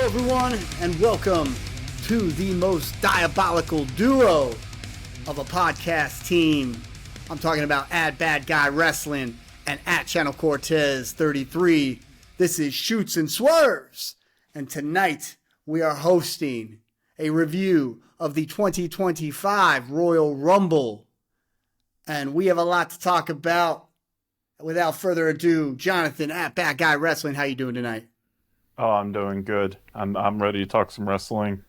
everyone, and welcome to the most diabolical duo of a podcast team. I'm talking about Bad Guy Wrestling and Channel Cortez 33. This is Shootz and Swerves, and tonight we are hosting a review of the 2025 Royal Rumble, and we have a lot to talk about. Without further ado, Jonathan at Bad Guy Wrestling, how you doing tonight? Oh, I'm doing good. I'm ready to talk some wrestling,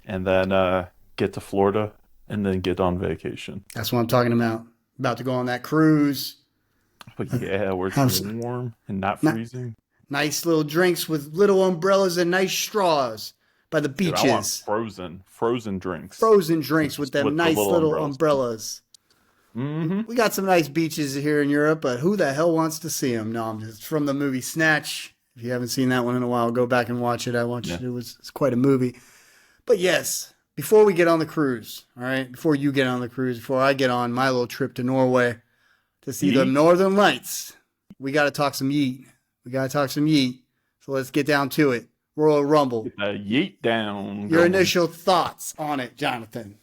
and then get to Florida, and then get on vacation. That's what I'm talking about. About to go on that cruise. But yeah, where it's warm and not freezing. Nice little drinks with little umbrellas and nice straws by the beaches. Dude, I want frozen drinks. Frozen drinks with them nice little umbrellas. Mm-hmm. We got some nice beaches here in Europe, but who the hell wants to see them? No, it's from the movie Snatch. If you haven't seen that one in a while, go back and watch it. It's quite a movie. But yes, before we get on the cruise, all right, before you get on the cruise, before I get on my little trip to Norway to see the Northern Lights, we got to talk some yeet. So let's get down to it. Royal Rumble. Get that yeet down. Your initial thoughts on it, Jonathan?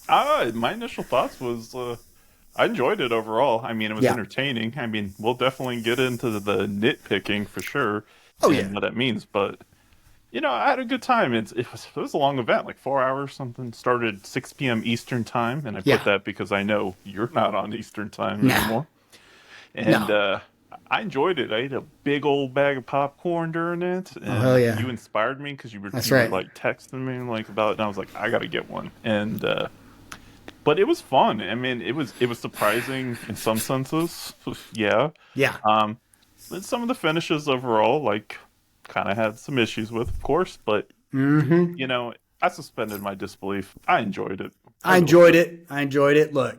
My initial thoughts was... I enjoyed it overall. I mean, it was entertaining. I mean, we'll definitely get into the nitpicking for sure. What that means. But, you know, I had a good time. It was a long event, like 4 hours something. Started 6 p.m. Eastern time. And I put that because I know you're not on Eastern time anymore. And I enjoyed it. I ate a big old bag of popcorn during it. And you inspired me because you were like texting me like about it. And I was like, I got to get one. And, but it was fun. I mean, it was surprising in some senses. Yeah. But some of the finishes overall, like, kind of had some issues with, of course. But, you know, I suspended my disbelief. I enjoyed it. I enjoyed it. Look,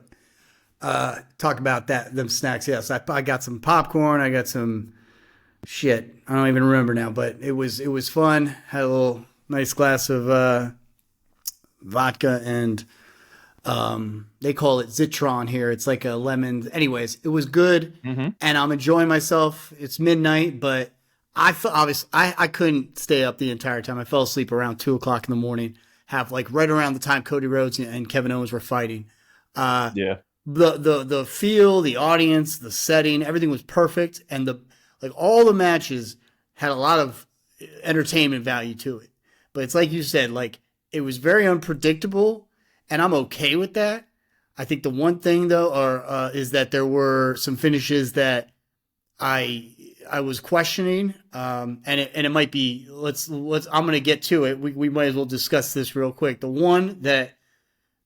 talk about them snacks. Yes, I got some popcorn. I got some shit. I don't even remember now. But it was fun. Had a little nice glass of vodka and... they call it Zitron here. It's like a lemon. Anyways, it was good, and I'm enjoying myself. It's midnight, but I couldn't stay up the entire time. I fell asleep around 2:00 in the morning. Right around the time Cody Rhodes and Kevin Owens were fighting. The feel, the audience, the setting, everything was perfect, and all the matches had a lot of entertainment value to it. But it's like you said, like it was very unpredictable. And I'm okay with that. I think the one thing though, is that there were some finishes that I was questioning, and it might be. Let's. I'm going to get to it. We might as well discuss this real quick. The one that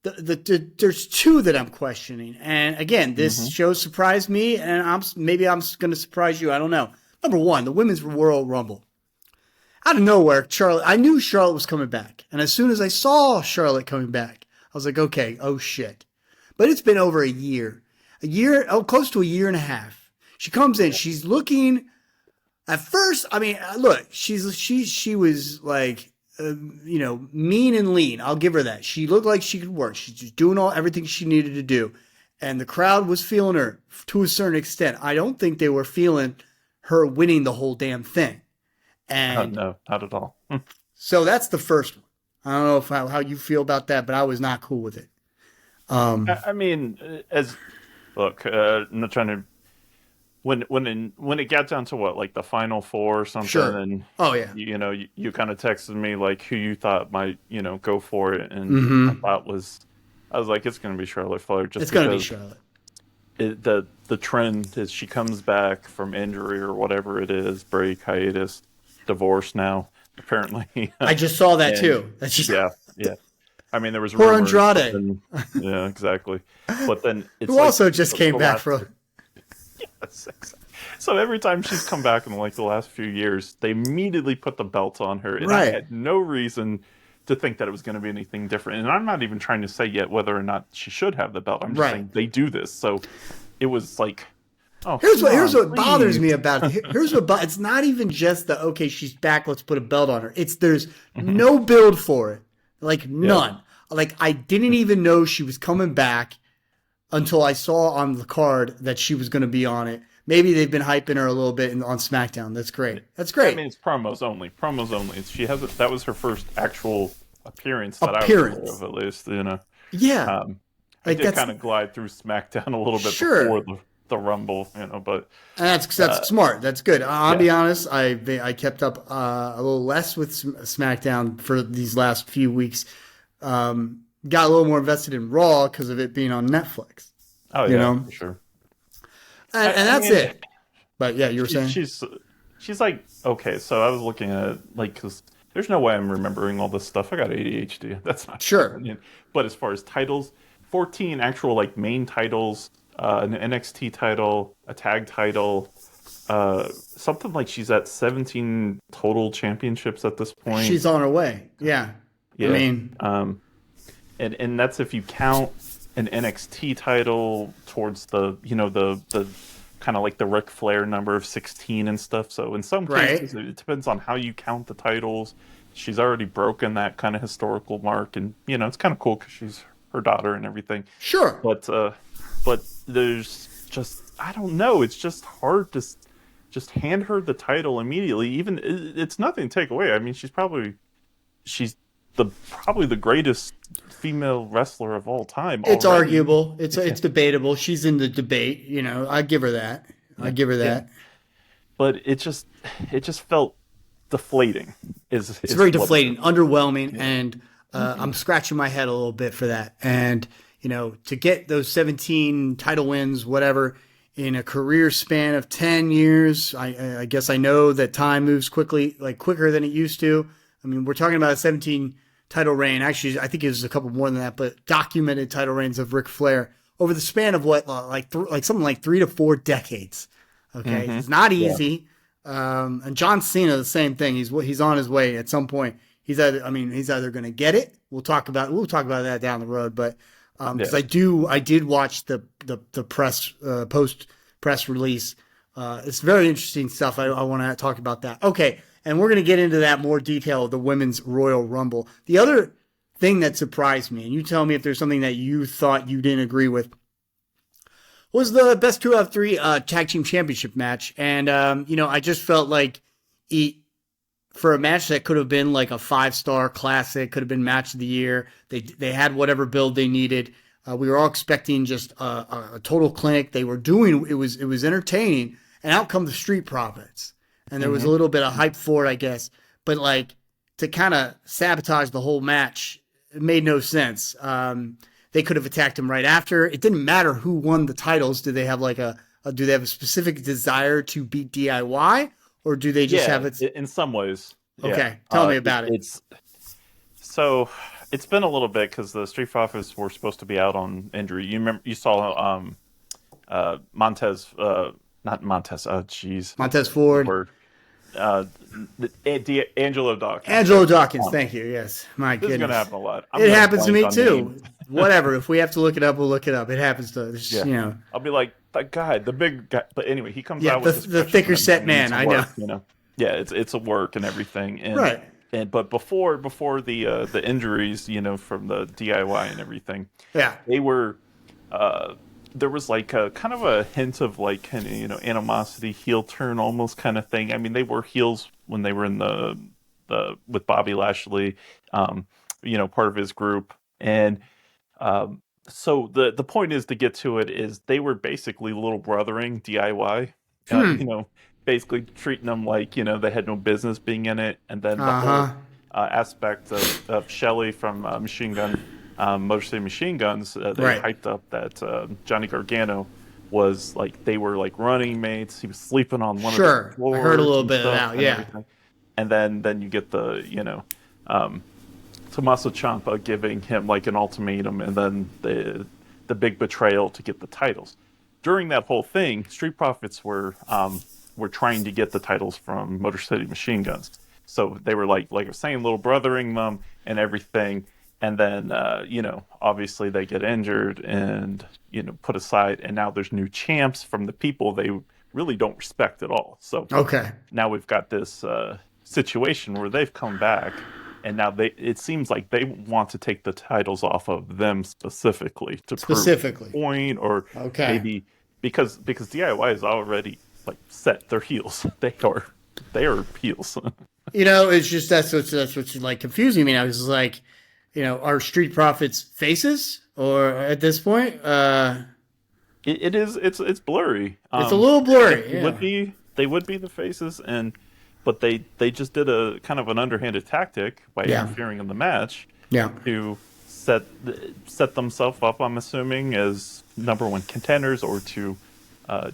there's two that I'm questioning, and again, this show surprised me, and maybe I'm going to surprise you. I don't know. Number one, the Women's Royal Rumble. Out of nowhere, I knew Charlotte was coming back, and as soon as I saw Charlotte coming back, I was like, okay, oh shit. But it's been over a year, close to a year and a half. She comes in, she's looking, at first, I mean, look, she was like, mean and lean. I'll give her that. She looked like she could work. She's just doing everything she needed to do. And the crowd was feeling her to a certain extent. I don't think they were feeling her winning the whole damn thing. And no, not at all. So that's the first one. I don't know how you feel about that, but I was not cool with it. I mean, I'm not trying to. When it got down to what, like the final four or something, and you kind of texted me like who you thought might go for it, and I was like, it's going to be Charlotte Flair. It's going to be Charlotte. The trend is she comes back from injury or whatever it is, break, hiatus, divorce now. Apparently, I just saw that too. Yeah. I mean, there was poor Andrade. Yeah, exactly. But then it's who also just came back from. Yes, exactly. So every time she's come back in like the last few years, they immediately put the belt on her, and I had no reason to think that it was going to be anything different. And I'm not even trying to say yet whether or not she should have the belt. I'm just saying they do this, so it was like. Oh, here's what bothers me about it. It's not even just okay, she's back, let's put a belt on her. There's no build for it. Like none. Like I didn't even know she was coming back until I saw on the card that she was going to be on it. maybe they've been hyping her a little bit on SmackDown. That's great. That's great. I mean, it's promos only. Promos only. That was her first actual appearance that I was aware of, at least. Yeah. I did kind of glide through SmackDown a little bit before the Rumble, but that's smart. That's good. I'll be honest. I kept up a little less with SmackDown for these last few weeks. Got a little more invested in Raw because of it being on Netflix. Oh yeah, for sure. And that's it. But yeah, you were saying she's like, okay. So I was looking at it, because there's no way I'm remembering all this stuff. I got ADHD. That's not sure. But as far as titles, 14 actual main titles, an NXT title, a tag title, something like she's at 17 total championships at this point. She's on her way. Yeah. I mean, and that's if you count an NXT title towards the kind of like the Ric Flair number of 16 and stuff. So in some cases, it depends on how you count the titles. She's already broken that kind of historical mark, and it's kind of cool because she's her daughter and everything. Sure. But there's just, I don't know. It's just hard to just hand her the title immediately. Even it's nothing to take away. I mean, she's probably the greatest female wrestler of all time. It's arguable. It's debatable. She's in the debate. I give her that. Yeah. But it just felt deflating. It's very deflating, underwhelming, and I'm scratching my head a little bit for that. And to get those 17 title wins, whatever, in a career span of 10 years, I guess I know that time moves quickly, quicker than it used to. I mean, we're talking about a 17 title reign. Actually, I think it was a couple more than that, but documented title reigns of Ric Flair over the span of something like 3 to 4 decades. Okay, It's not easy. Yeah. And John Cena, the same thing. He's on his way at some point. He's either going to get it. We'll talk about that down the road, but. Because I did watch the post press release. It's very interesting stuff. I want to talk about that. Okay, and we're going to get into that more detail of the Women's Royal Rumble. The other thing that surprised me, and you tell me if there's something that you thought you didn't agree with, was the best 2 out of 3 tag team championship match. And I just felt like for a match that could have been like a 5-star classic, could have been match of the year. They had whatever build they needed. We were all expecting just a total clinic. They were doing, it was entertaining, and out come the Street Profits. And there was a little bit of hype for it, I guess. But to kind of sabotage the whole match, it made no sense. They could have attacked him right after. It didn't matter who won the titles. Do they have do they have a specific desire to beat DIY? Or do they just have it? In some ways. Okay, yeah. Tell me about it. It's been a little bit because the Street Profits were supposed to be out on injury. You saw Montez, not Montez. Oh, jeez. Montez Ford. Angelo Dawkins. Angelo Dawkins. Thank you. Yes, my goodness. This is gonna happen a lot. It happens to me too. Whatever. If we have to look it up, we'll look it up. It happens to us. I'll be like that guy, the big guy. But anyway, he comes out with the thicker set man. I know. Yeah, it's a work and everything. And, right. But before the injuries, from the DIY and everything. Yeah. They were. There was a kind of a hint of animosity, heel turn almost kind of thing. I mean, they were heels when they were in the with Bobby Lashley, part of his group. And so the point is, to get to it, is they were basically little brothering DIY, basically treating them like, they had no business being in it. And then the whole aspect of Shelley from Machine Gun, Motor City Machine Guns, they hyped up that Johnny Gargano was they were running mates. He was sleeping on one of the floors. I heard a little bit of that, yeah. And then you get the, Tommaso Ciampa giving him an ultimatum, and then the big betrayal to get the titles. During that whole thing, Street Profits were trying to get the titles from Motor City Machine Guns. So they were like I was saying, little brothering them and everything. And then, obviously they get injured and, put aside. And now there's new champs from the people they really don't respect at all. So now we've got this situation where they've come back. And now it seems like they want to take the titles off of them specifically to prove a point, or maybe because DIY is already like set. They're heels. They are heels. It's just that's what's like confusing me now. It's like, are Street Profits faces or at this point? It's blurry. It's a little blurry. They would be the faces, but they just did a kind of an underhanded tactic by interfering in the match. To set themselves up, I'm assuming, as number one contenders, or to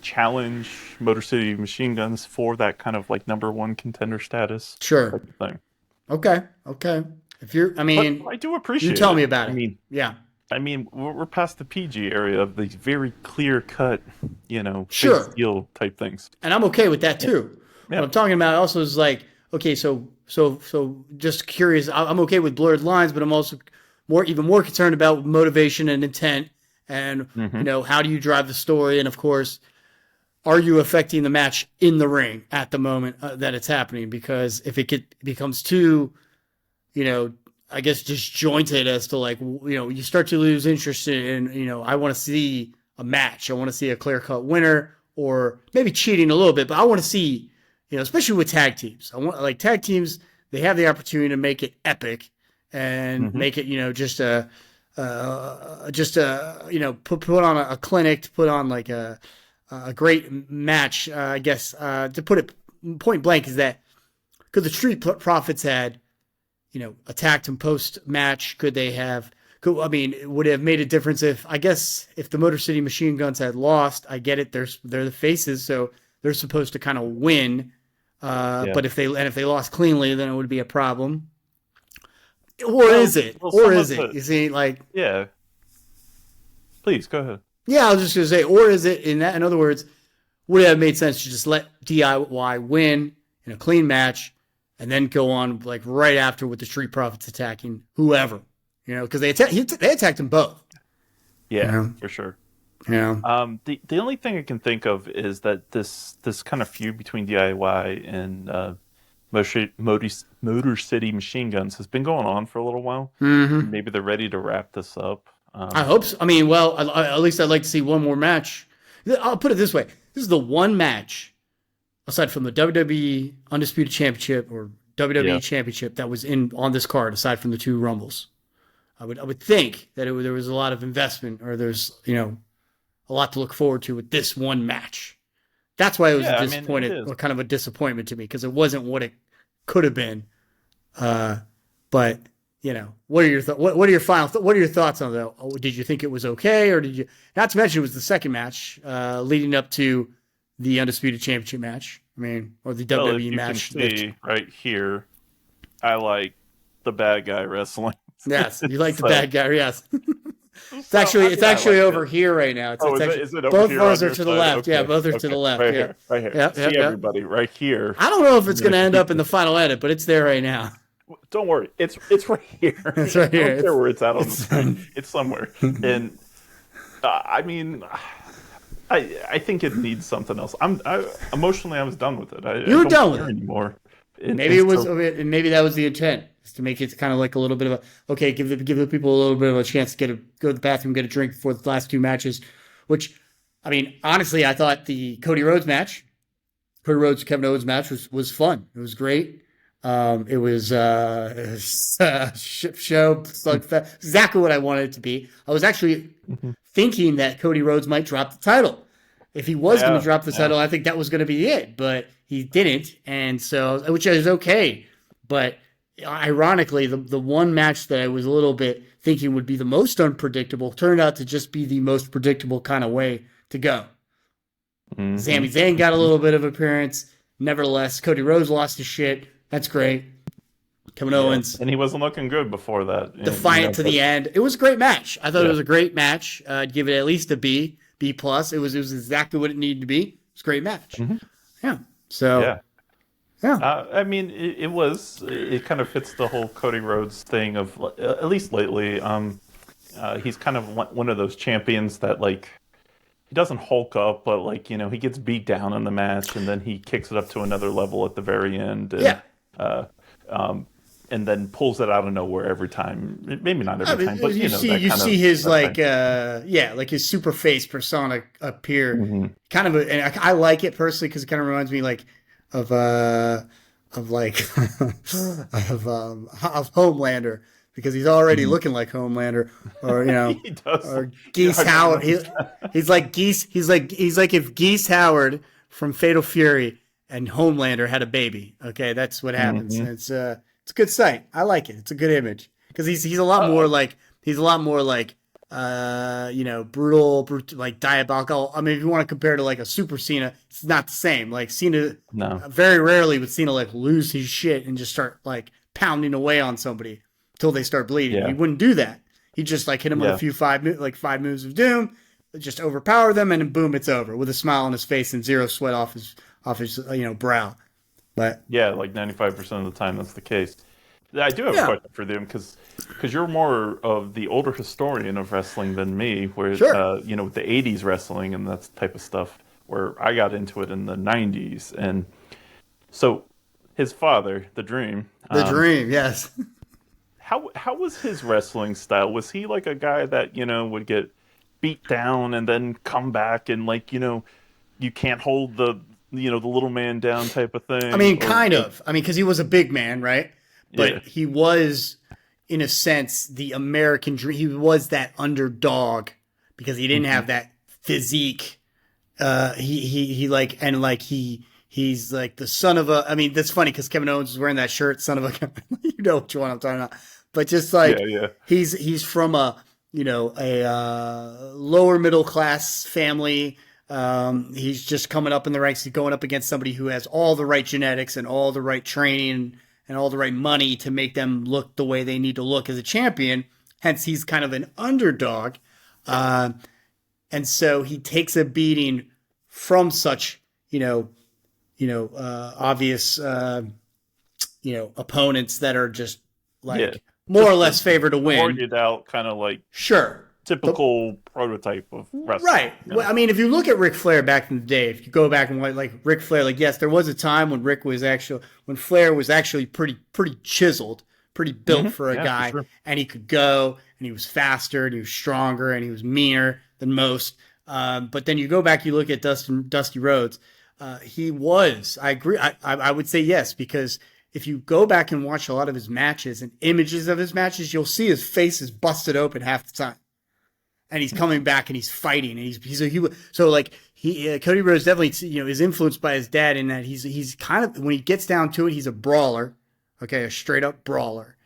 challenge Motor City Machine Guns for that kind of like number one contender status. Sure. Type of thing. Okay. I do appreciate. You tell me about it. I mean, we're past the PG area of these very clear cut, sure, deal type things, and I'm okay with that too. Yeah. What I'm talking about also is like, okay, so just curious. I'm okay with blurred lines, but I'm also even more concerned about motivation and intent, and how do you drive the story, and of course, are you affecting the match in the ring at the moment that it's happening? Because if it becomes too, I guess disjointed as to like, you start to lose interest in, I want to see a match. I want to see a clear cut winner, or maybe cheating a little bit, but I want to see, especially with tag teams. I want like tag teams. They have the opportunity to make it epic and make it, put on a clinic, to put on like a great match. I guess to put it point blank is that because the Street Profits had, attacked him post match, would it have made a difference if the Motor City Machine Guns had lost? I get it. They're the faces, so they're supposed to kind of win. But if they lost cleanly, then it would be a problem. Is it? You see, like, yeah. Please go ahead. Yeah, I was just gonna say, or is it in other words, would it have made sense to just let DIY win in a clean match, and then go on like right after with the Street Profits attacking whoever, because they attacked them both. Yeah, for sure. Yeah. The only thing I can think of is that this kind of feud between DIY and Motor City Machine Guns has been going on for a little while. Mm-hmm. Maybe they're ready to wrap this up. I hope so. At least I'd like to see one more match. I'll put it this way: this is the one match, aside from the WWE Undisputed Championship or WWE Championship, that was on this card, aside from the two Rumbles. I would think that there was a lot of investment, or there's a lot to look forward to with this one match. That's why it was or kind of a disappointment to me, because it wasn't what it could have been. But what are your what are your thoughts on that? Did you think it was okay, or did you? Not to mention, it was the second match leading up to the Undisputed Championship match. Or the WWE match. You can see right here, I like the bad guy wrestling. Yes, you like the bad guy. Yes. It's actually over here right now. Is it over both here? of us are to the left. Okay. Yeah, both are to the left. Right here. Yep, see everybody right here. I don't know if it's going to end up in the final edit, but it's there right now. Don't worry, it's right here. It's right here. I don't care where it's at on the screen. It's somewhere. And I think it needs something else. Emotionally, I was done with it. You were done with it anymore. Maybe that was the intent, is to make it kind of like a little bit of give the people a little bit of a chance to go to the bathroom, get a drink before the last two matches. Which, honestly, I thought the Cody Rhodes Kevin Owens match was fun. It was great. It was a shit show, exactly what I wanted it to be. I was actually thinking that Cody Rhodes might drop the title. If he was going to drop the title, I think that was going to be it, but he didn't, and so, which is okay. But ironically, the one match that I was a little bit thinking would be the most unpredictable turned out to just be the most predictable kind of way to go. Mm-hmm. Sami Zayn got a little bit of appearance. Nevertheless, Cody Rhodes lost his shit. That's great. Kevin Owens. And he wasn't looking good before that. Defiant to the end. It was a great match. I thought it was a great match. I'd give it at least a B+. It was exactly what it needed to be. It was a great match. Mm-hmm. Yeah. So. Yeah. It kind of fits the whole Cody Rhodes thing of, at least lately, he's kind of one of those champions that, like, he doesn't hulk up, but, like, he gets beat down in the match and then he kicks it up to another level at the very end. And, and then pulls it out of nowhere every time. Maybe not every time, but you see his like his super face persona appear. Mm-hmm. Kind of, and I like it personally because it kind of reminds me like of Homelander, because he's already looking like Homelander, or he does. Or Geese Howard. He's like Geese. He's like if Geese Howard from Fatal Fury and Homelander had a baby. Okay, that's what happens. Mm-hmm. It's a good sight. I like it. It's a good image because he's a lot more like brutal, like diabolical. I mean, if you want to compare to like a Super Cena, it's not the same. Like Cena, very rarely would Cena like lose his shit and just start like pounding away on somebody until they start bleeding. Yeah. He wouldn't do that. He'd just like hit him with a few five moves of doom, just overpower them, and then boom, it's over with a smile on his face and zero sweat off his brow. But yeah, like 95% of the time that's the case. I do have a question for them because you're more of the older historian of wrestling than me, where with the 80s wrestling and that type of stuff, where I got into it in the 90s. And so his father, the Dream, yes. How was his wrestling style? Was he like a guy that would get beat down and then come back and like you can't hold the little man down type of thing? I mean, kind of. I mean, because he was a big man, right? But he was, in a sense, the American dream. He was that underdog because he didn't have that physique. He's like the son of a. I mean, that's funny because Kevin Owens was wearing that shirt, son of a. You know which one I'm talking about. But just like he's from a lower middle class family. He's just coming up in the ranks. He's going up against somebody who has all the right genetics and all the right training and all the right money to make them look the way they need to look as a champion. Hence, he's kind of an underdog. And so he takes a beating from such, obvious, opponents that are just like more or less favored to win. Pointed out kind of like typical prototype of wrestling. Right. Well, I mean, if you look at Ric Flair back in the day, if you go back and like Ric Flair, like, yes, there was a time when Flair was actually pretty chiseled, pretty built for a guy, for sure. And he could go, and he was faster, and he was stronger, and he was meaner than most. But then you go back, you look at Dusty Rhodes. He was, I agree. I would say yes, because if you go back and watch a lot of his matches and images of his matches, you'll see his face is busted open half the time. And he's coming back and he's fighting, and Cody Rhodes definitely is influenced by his dad in that he's kind of, when he gets down to it, he's a brawler, a straight up brawler,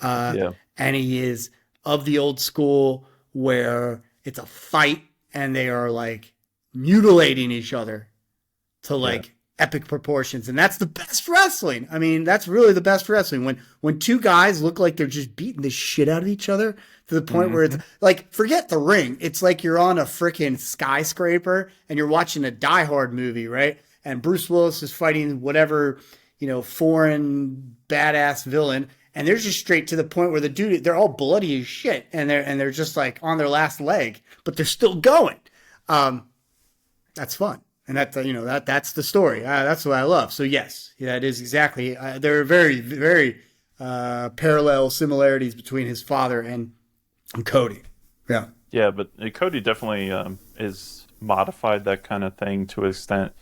and he is of the old school where it's a fight and they are like mutilating each other to like epic proportions, and that's the best wrestling. I mean, that's really the best wrestling when two guys look like they're just beating the shit out of each other to the point where it's like, forget the ring, it's like you're on a freaking skyscraper and you're watching a Die Hard movie, right? And Bruce Willis is fighting whatever foreign badass villain, and they're just straight to the point where they're all bloody as shit, and they're just like on their last leg, but they're still going. That's fun. And that's that's the story. That's what I love. So yes, that is exactly. There are very, very parallel similarities between his father and Cody. Yeah. Yeah, but Cody definitely is modified that kind of thing to an extent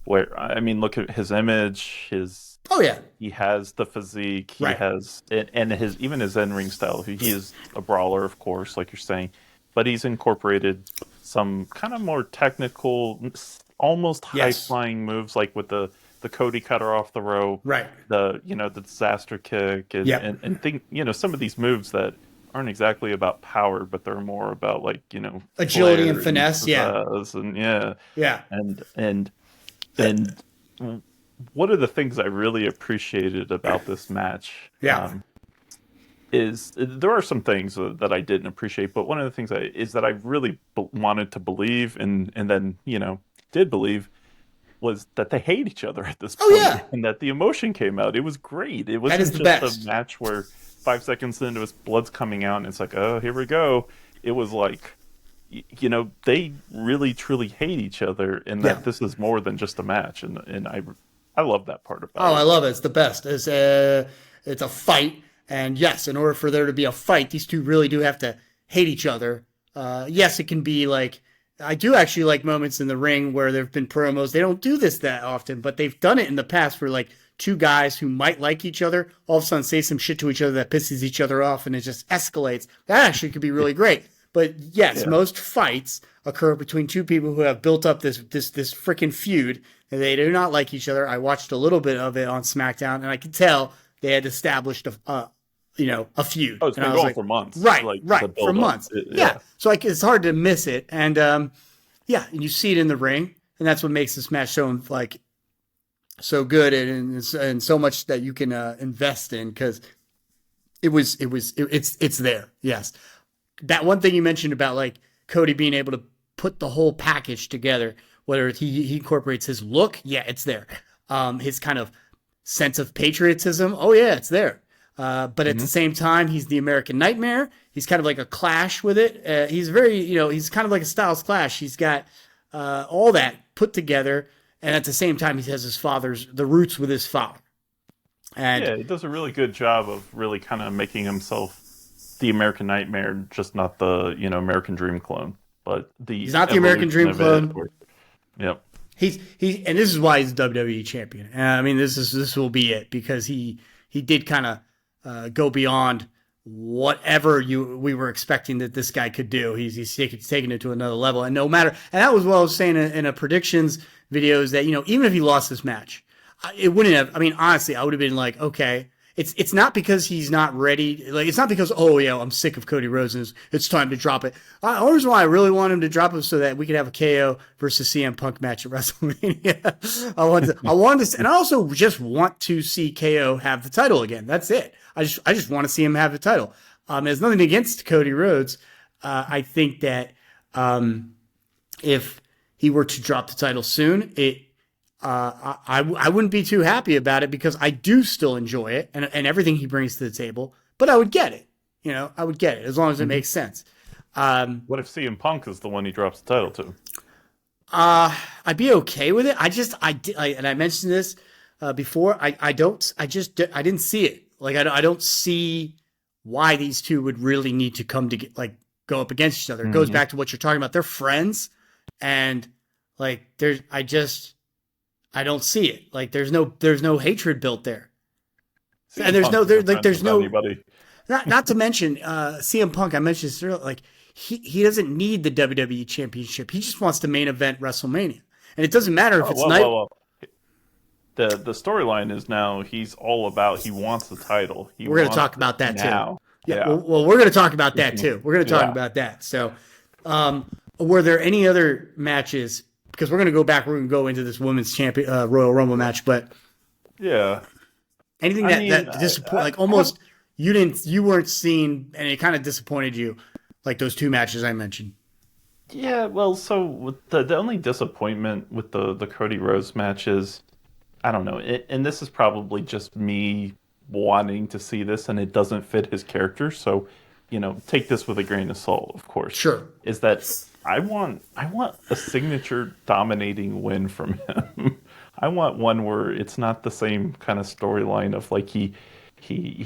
where, I mean, look at his image, he has the physique, he has, and even his in-ring style. He is a brawler, of course, like you're saying, but he's incorporated some kind of more technical, almost high-flying moves, like with the Cody cutter off the rope, the disaster kick, and think, some of these moves that aren't exactly about power, but they're more about like agility and finesse, and one of the things I really appreciated about this match, is there are some things that I didn't appreciate, but one of the things is that I really wanted to believe, and then did believe, was that they hate each other at this point, and that the emotion came out. It was great. It wasn't just a match where 5 seconds into his blood's coming out and it's like, oh, here we go. It was like, they really truly hate each other, and that this is more than just a match, and I love that part about it. I love it. It's the best. It's a fight. And yes, in order for there to be a fight, these two really do have to hate each other. Yes, it can be like, I do actually like moments in the ring where there have been promos. They don't do this that often, but they've done it in the past where like two guys who might like each other all of a sudden say some shit to each other that pisses each other off, and it just escalates. That actually could be really great. But yes, most fights occur between two people who have built up this freaking feud, and they do not like each other. I watched a little bit of it on SmackDown, and I could tell they had established a feud. Oh, it's been going for months. Right, for months. Yeah. So it's hard to miss it. And and you see it in the ring, and that's what makes this match so like so good and so much that you can invest in, because it's there. Yes. That one thing you mentioned about like Cody being able to put the whole package together, whether he incorporates his look, it's there. His kind of sense of patriotism, it's there. But at the same time, he's the American Nightmare. He's kind of like a Clash with it. He's very, he's kind of like a Styles Clash. He's got all that put together, and at the same time, he has the roots with his father. And he does a really good job of really kind of making himself the American Nightmare, just not the American Dream clone, but he's not the American Dream clone. Yep. He's and this is why he's WWE champion. I mean, this will be it, because he did kind of go beyond whatever we were expecting that this guy could do. He's taken it to another level, and that was what I was saying in a predictions video, is that even if he lost this match, it wouldn't have. I mean, honestly, I would have been like, okay. It's not because he's not ready. Like, it's not because, I'm sick of Cody Rhodes and it's time to drop it. The only reason why I really want him to drop it so that we could have a KO versus CM Punk match at WrestleMania. I wanted to, and I also just want to see KO have the title again. That's it. I just want to see him have the title. There's nothing against Cody Rhodes. I think that if he were to drop the title soon, I wouldn't be too happy about it, because I do still enjoy it and everything he brings to the table, but I would get it. I would get it as long as it makes sense. What if CM Punk is the one he drops the title to? I'd be okay with it. And I mentioned this before. I didn't see it. Like, I don't see why these two would really need to come to go up against each other. It goes back to what you're talking about. They're friends, and like I don't see it. Like, there's no hatred built there, and there's no anybody. Not to mention CM Punk. I mentioned this earlier. Like, he doesn't need the WWE Championship. He just wants to main event WrestleMania, and it doesn't matter if it's night. The storyline is now he wants the title. We're going to talk about that now. Too. Yeah. Well, we're going to talk about that too. We're going to talk about that. So, were there any other matches? Because we're going to go back. We're going to go into this women's Royal Rumble match, but anything that disappointed, like almost you weren't seeing, and it kind of disappointed you, like those two matches I mentioned. Yeah, well, so with the only disappointment with the Cody Rhodes match is, I don't know, and this is probably just me wanting to see this, and it doesn't fit his character, so take this with a grain of salt, of course. Sure. Is that I want a signature dominating win from him. I want one where it's not the same kind of storyline of like he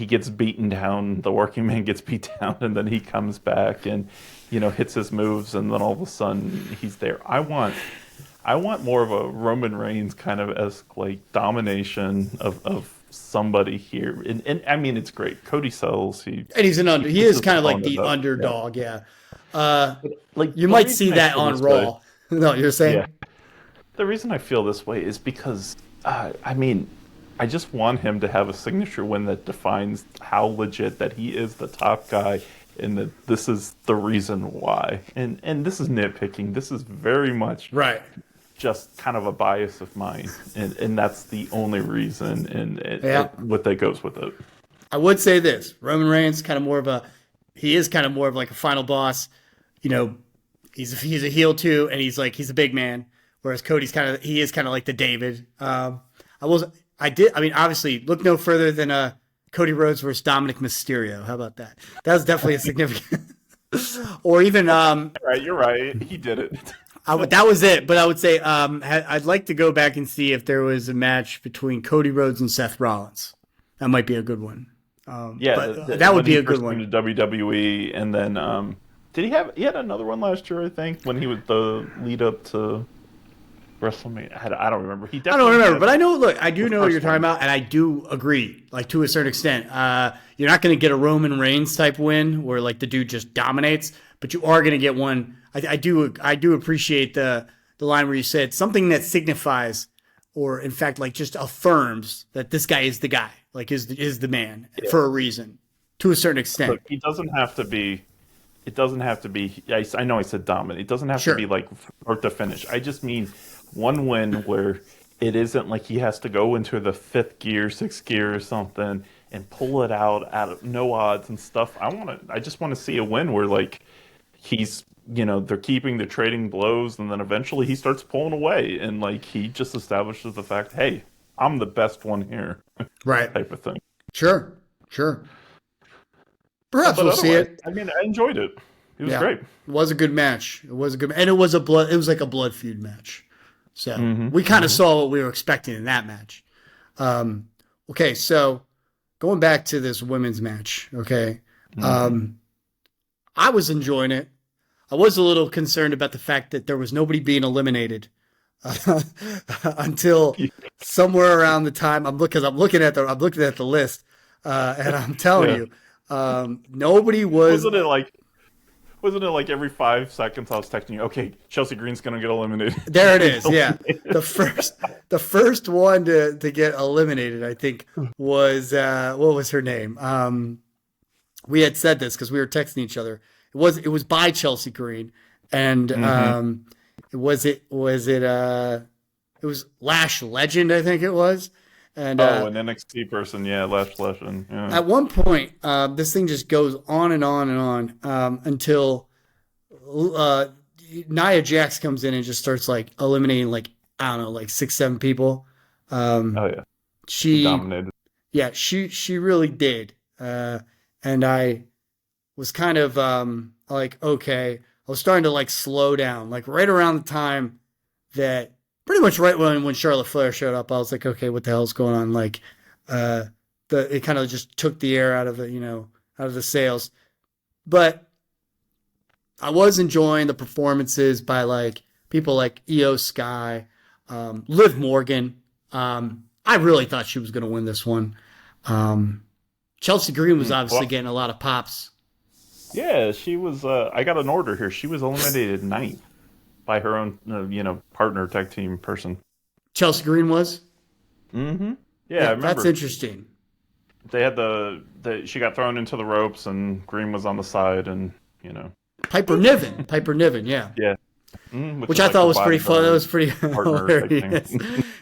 gets beaten down, the working man gets beat down, and then he comes back and hits his moves, and then all of a sudden he's there. I want more of a Roman Reigns kind of esque like domination of somebody here, and I mean, it's great. Cody sells. He is kind of like the underdog. Yeah. Like, you might see that on Raw. No, you're saying? Yeah. The reason I feel this way is because, I mean, I just want him to have a signature win that defines how legit that he is the top guy, and that this is the reason why. And this is nitpicking. This is very much just kind of a bias of mine, and that's the only reason, and what that goes with it. I would say this: Roman Reigns kind of more of like a final boss. He's a heel too, and he's a big man. Whereas Cody's kind of like the David. Obviously, look no further than Cody Rhodes versus Dominic Mysterio. How about that? That was definitely a significant. Or even right, you're right. He did it. That was it. But I would say I'd like to go back and see if there was a match between Cody Rhodes and Seth Rollins. That might be a good one. But that would be a good one. To WWE, and then did he had another one last year? I think when he was the lead up to WrestleMania. I don't remember. I don't remember, but I know. Look, I do know what you're talking about, and I do agree. Like to a certain extent, you're not going to get a Roman Reigns type win where like the dude just dominates, but you are going to get one. I do appreciate the line where you said something that signifies, or in fact, like just affirms that this guy is the guy, like is the man for a reason, to a certain extent. Look, he doesn't have to be. It doesn't have to be. I know I said dominant. It doesn't have to be like start to finish. I just mean one win where it isn't like he has to go into the 5th gear, 6th gear or something and pull it out of no odds and stuff. I just want to see a win where like he's, they're keeping the trading blows and then eventually he starts pulling away and like he just establishes the fact, hey, I'm the best one here. Right. Type of thing. Sure. Perhaps we'll see it. I mean, I enjoyed it. It was great. It was a good match. And it was like a blood feud match. So we kind of saw what we were expecting in that match. Okay, so going back to this women's match, okay, I was enjoying it. I was a little concerned about the fact that there was nobody being eliminated until somewhere around the time I'm looking at the list, and I'm telling you, nobody was. Wasn't it like every 5 seconds I was texting you, okay, Chelsea Green's going to get eliminated. There it is, yeah. The first one to get eliminated, I think, was, what was her name? We had said this because we were texting each other. It was by Chelsea Green, and it was Lash Legend, I think it was. And, an NXT person, yeah, Lash Legend. Yeah. At one point, this thing just goes on and on and on until Nia Jax comes in and just starts like eliminating like, I don't know, like 6-7 people. She dominated. Yeah, she really did. And I was kind of like, okay, I was starting to like slow down, like right around the time that pretty much right when Charlotte Flair showed up, I was like, okay, what the hell's going on? Like, it kind of just took the air out of the sails. But I was enjoying the performances by like people like Iyo Sky, Liv Morgan. I really thought she was going to win this one. Chelsea Green was obviously getting a lot of pops. Yeah, she was. I got an order here. She was eliminated 9th. By her own, partner tag team person. Chelsea Green was? Mm-hmm. Yeah, I remember. That's interesting. They had she got thrown into the ropes and Green was on the side and, Piper Niven, yeah. Yeah. Which I thought was pretty fun. That was pretty hilarious.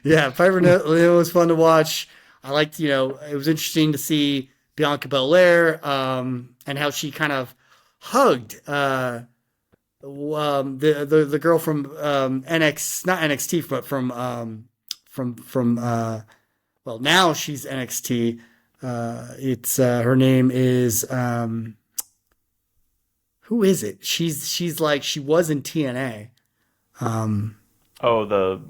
Yeah, Piper Niven was fun to watch. I liked, it was interesting to see Bianca Belair and how she kind of hugged the girl from not NXT, but from now she's NXT. It's her name is who is it? She's like she was in TNA. Jordynne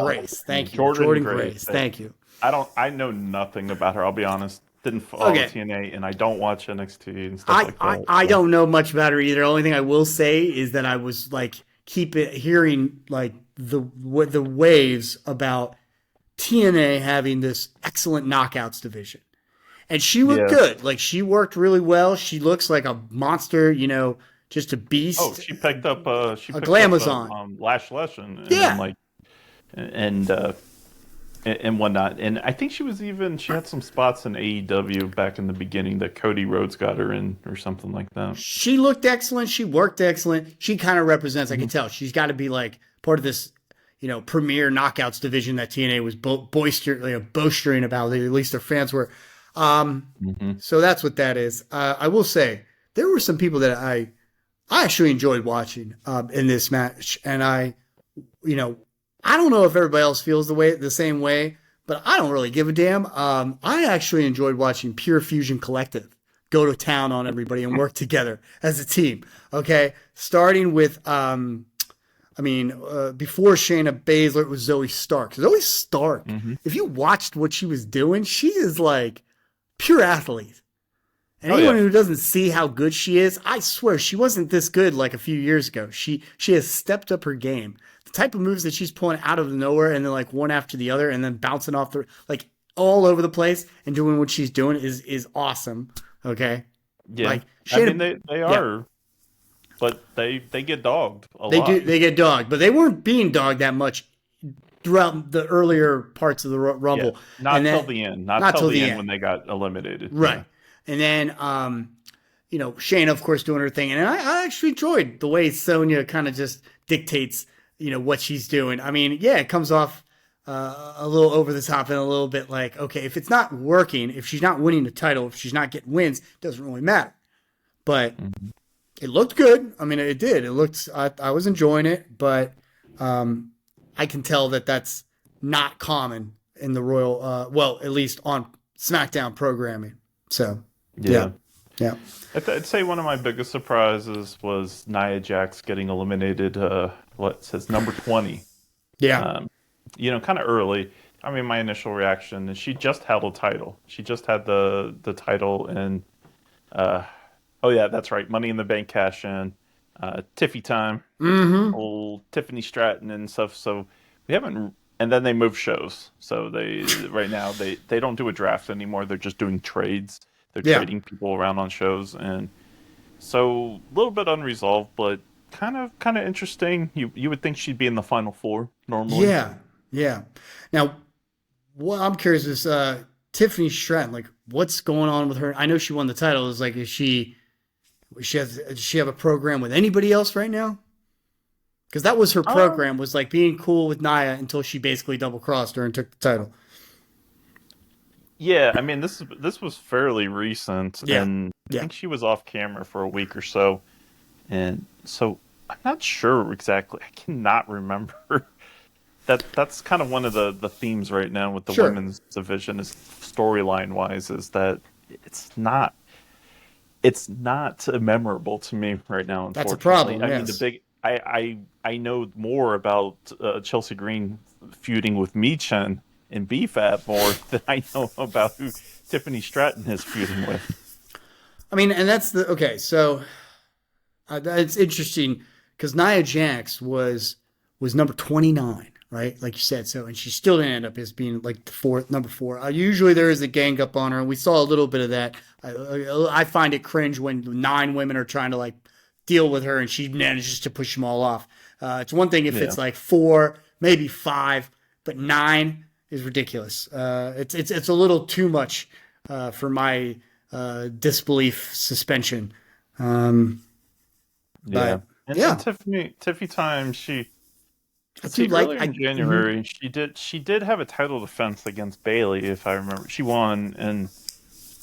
Grace. Thank you. Jordynne Grace. Thank you. I know nothing about her. I'll be honest. Didn't follow TNA, and I don't watch NXT and stuff like that. I don't know much about her either. The only thing I will say is that I was like hearing like the waves about TNA having this excellent knockouts division, and she looked good. Like she worked really well. She looks like a monster, just a beast. Oh, she picked up a Glamazon, Lash Legend, and whatnot. And I think she had some spots in AEW back in the beginning that Cody Rhodes got her in or something like that. She looked excellent. She worked excellent. She kind of represents, I can tell, she's got to be like part of this, premier knockouts division that TNA was boastering about. At least their fans were. So that's what that is. I will say there were some people that I actually enjoyed watching in this match. And I don't know if everybody else feels the same way, but I don't really give a damn. I actually enjoyed watching Pure Fusion Collective go to town on everybody and work together as a team. Okay, starting with I mean, before Shayna Baszler, it was Zoe Stark. Zoe Stark, if you watched what she was doing, she is like pure athlete. And anyone who doesn't see how good she is, I swear she wasn't this good like a few years ago. She has stepped up her game. The type of moves that she's pulling out of nowhere and then like one after the other and then bouncing off the like all over the place and doing what she's doing is awesome. Okay. Yeah. Like Shayna, I mean, they are, but they get dogged a lot. They get dogged, but they weren't being dogged that much throughout the earlier parts of the Rumble. Yeah. Not till the end. Not till the end when they got eliminated. Right. Yeah. And then, Shayna, of course, doing her thing. And I actually enjoyed the way Sonya kind of just dictates, what she's doing. I mean, yeah, it comes off a little over the top and a little bit like, okay, if it's not working, if she's not winning the title, if she's not getting wins, it doesn't really matter. But it looked good. I mean, it did. It looked, I was enjoying it, but I can tell that that's not common in the Royal, at least on SmackDown programming. So. Yeah. I'd say one of my biggest surprises was Nia Jax getting eliminated. What says number 20? Yeah. Kind of early. I mean, my initial reaction is she just held a title. She just had the title in. That's right. Money in the Bank cash in. Tiffy time. Old Tiffany Stratton and stuff. So we haven't. And then they move shows. So right now they don't do a draft anymore. They're just doing trades. They're trading people around on shows, and so a little bit unresolved, but kind of interesting. You would think she'd be in the final four normally. Yeah. Now, what I'm curious is Tiffany Stratton. Like, what's going on with her? I know she won the title. Is like, does she have a program with anybody else right now? Because that was her program, was like being cool with Nia until she basically double crossed her and took the title. Yeah, I mean this was fairly recent, and I think she was off camera for a week or so, and so I'm not sure exactly. I cannot remember. That's kind of one of the themes right now with the women's division is storyline wise is that it's not memorable to me right now. That's a problem. I mean I know more about Chelsea Green feuding with Michin and BFAT more than I know about who Tiffany Stratton is feuding with. I mean, and that's so it's interesting because Nia Jax was number 29, right? Like you said. So, and she still didn't end up as being like the number 4. Usually there is a gang up on her, and we saw a little bit of that. I find it cringe when 9 women are trying to like deal with her and she manages to push them all off. It's one thing if it's like 4, maybe 5, but 9 is ridiculous. It's a little too much for my disbelief suspension. And Tiffy time, earlier in January, she did have a title defense against Bayley, if I remember. She won,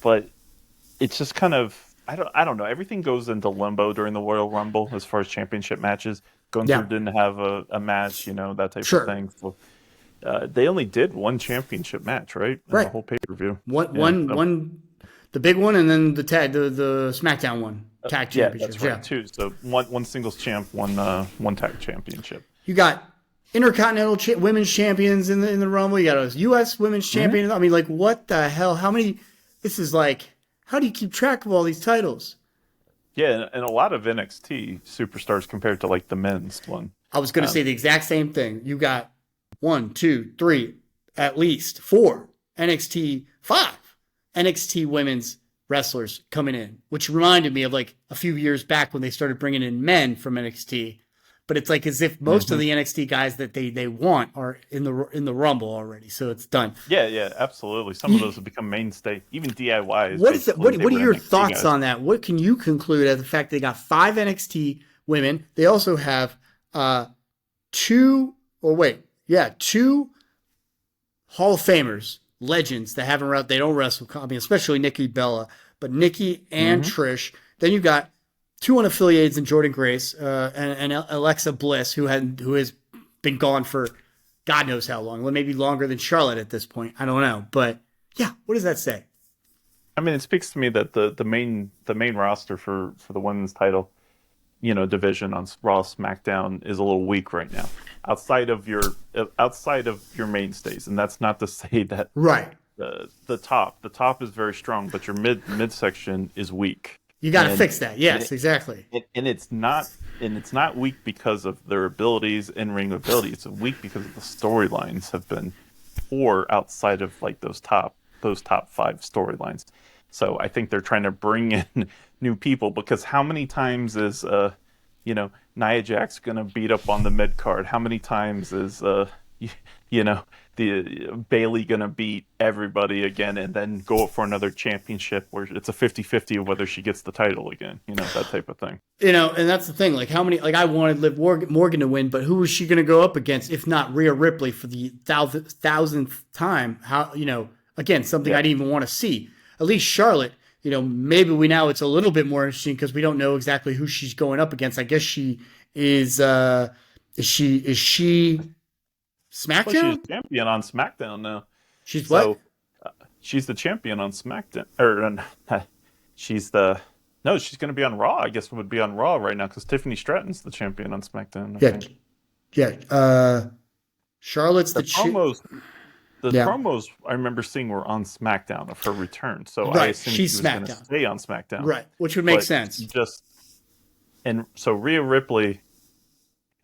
but it's just kind of I don't know. Everything goes into limbo during the Royal Rumble as far as championship matches. Gunther didn't have a match, that type of thing. So, they only did one championship match, right? The whole pay-per-view. One, the big one, and then the SmackDown one, tag championship. That's right, too. So one singles champ, one tag championship. You got Intercontinental women's champions in the Rumble. You got a U.S. women's champion. I mean, like, what the hell? How many? This is like, how do you keep track of all these titles? Yeah, and a lot of NXT superstars compared to like the men's one. I was going to say the exact same thing. You got 1, 2, 3, at least 4 NXT, 5 NXT women's wrestlers coming in, which reminded me of like a few years back when they started bringing in men from NXT. But it's like as if most of the NXT guys that they want are in the Rumble already, so it's done. Yeah, absolutely. Some of those have become mainstay. Even DIY. What are your thoughts on that? What can you conclude as the fact they got 5 NXT women? They also have 2 Hall of Famers, legends that haven't they don't wrestle. I mean, especially Nikki Bella, but Nikki and Trish. Then you got 2 unaffiliated in Jordynne Grace and Alexa Bliss, who has been gone for God knows how long. Well, maybe longer than Charlotte at this point. I don't know, but yeah, what does that say? I mean, it speaks to me that the main roster for the women's title, division on Raw, SmackDown is a little weak right now, outside of your mainstays, and that's not to say that right. The top is very strong, but your midsection is weak. You got to fix that. Yes, exactly. And it's not weak because of their abilities, in-ring ability. It's weak because of the storylines have been poor outside of like those top 5 storylines. So I think they're trying to bring in new people, because how many times is Nia Jax gonna beat up on the mid card? How many times is the Bayley gonna beat everybody again and then go up for another championship where it's a 50-50 of whether she gets the title again, that type of thing. And that's the thing. Like, how many? Like, I wanted Liv Morgan to win, but who was she gonna go up against if not Rhea Ripley for the thousandth time? How again, something I didn't even want to see. At least Charlotte, maybe it's a little bit more interesting because we don't know exactly who she's going up against. I guess she is. Is she SmackDown? Well, she's champion on SmackDown now. She's what? She's the champion on SmackDown. She's going to be on Raw. I guess would be on Raw right now because Tiffany Stratton's the champion on SmackDown. Yeah. Charlotte's the promos. Promos I remember seeing were on SmackDown of her return, so I assumed she's she was going to stay on SmackDown, right? Which would make sense. So Rhea Ripley.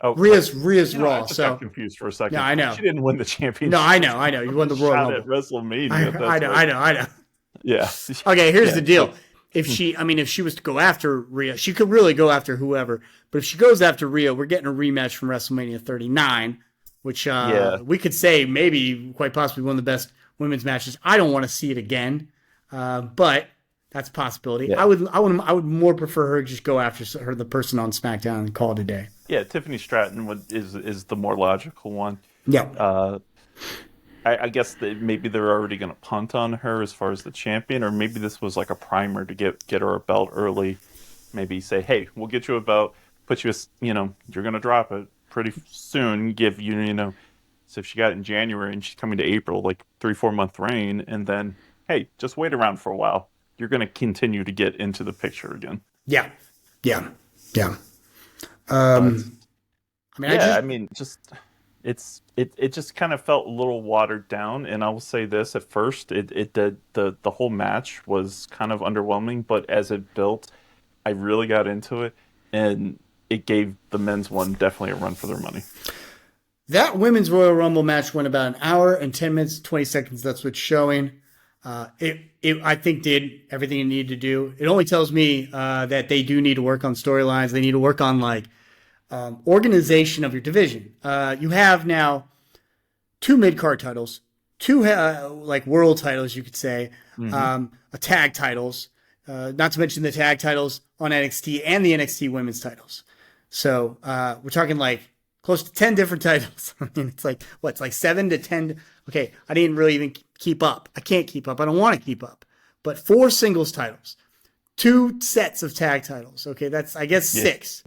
Oh, Rhea's Raw. I just got confused for a second. Yeah, I know. She didn't win the championship. No, I know. You won the Royal Rumble at WrestleMania. I know. Yeah. Okay, here's the deal. If she was to go after Rhea, she could really go after whoever. But if she goes after Rhea, we're getting a rematch from WrestleMania 39, which we could say maybe quite possibly one of the best women's matches. I don't want to see it again, but that's a possibility. Yeah. I would more prefer her just go after her, the person on SmackDown, and call it a day. Yeah, Tiffany Stratton is the more logical one. Yeah. I guess maybe they're already going to punt on her as far as the champion, or maybe this was like a primer to get her a belt early. Maybe say, hey, we'll get you a belt, put you you're going to drop it pretty soon, give you, so if she got it in January and she's coming to April, like 3-4 month reign, and then, hey, just wait around for a while. You're going to continue to get into the picture again. Yeah. It just kind of felt a little watered down, and I will say this: at first, the whole match was kind of underwhelming, but as it built, I really got into it, and it gave the men's one definitely a run for their money. That women's Royal Rumble match went about 1 hour and 10 minutes, 20 seconds. That's what's showing. It I think did everything it needed to do. It only tells me that they do need to work on storylines. They need to work on organization of your division. You have now 2 mid-card titles, 2 world titles, you could say, tag titles, not to mention the tag titles on NXT and the NXT women's titles. So we're talking close to 10 different titles. I mean, it's like 7 to 10. Okay, I didn't really even keep up. I can't keep up. I don't want to keep up. But 4 singles titles, 2 sets of tag titles. Okay, that's, I guess, 6.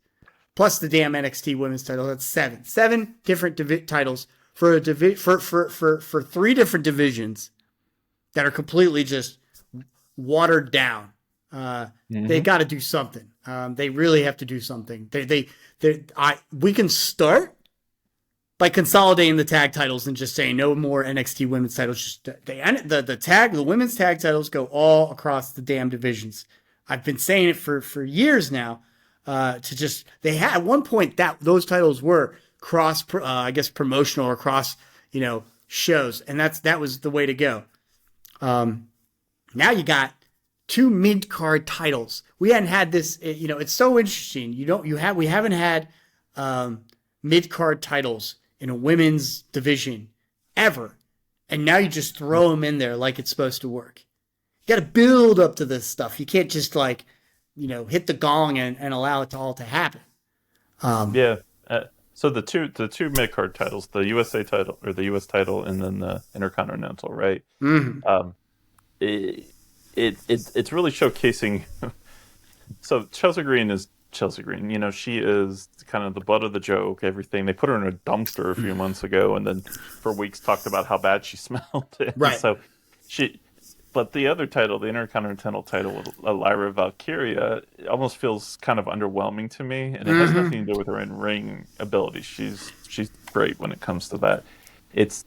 Plus the damn NXT women's title. That's 7. 7 different titles for for 3 different divisions that are completely just watered down. They got to do something. They really have to do something. We can start by consolidating the tag titles and just saying no more NXT women's titles. Just the women's tag titles go all across the damn divisions. I've been saying it for years now. They had at one point that those titles were cross, I guess, promotional or cross, shows, and that was the way to go. Now you got 2 mid-card titles. We hadn't had this, it's so interesting. We haven't had mid-card titles in a women's division ever. And now you just throw them in there like it's supposed to work. You got to build up to this stuff. You can't just hit the gong and allow it all to happen. So the two mid-card titles, the USA title or the US title, and then the Intercontinental, right? Mm-hmm. It's really showcasing. So Chelsea Green is Chelsea Green. She is kind of the butt of the joke. Everything. They put her in a dumpster a few months ago, and then for weeks talked about how bad she smelled. Right. So But the other title, the Intercontinental title with Lyra Valkyria, it almost feels kind of underwhelming to me, and it has nothing to do with her in-ring ability. She's great when it comes to that. It's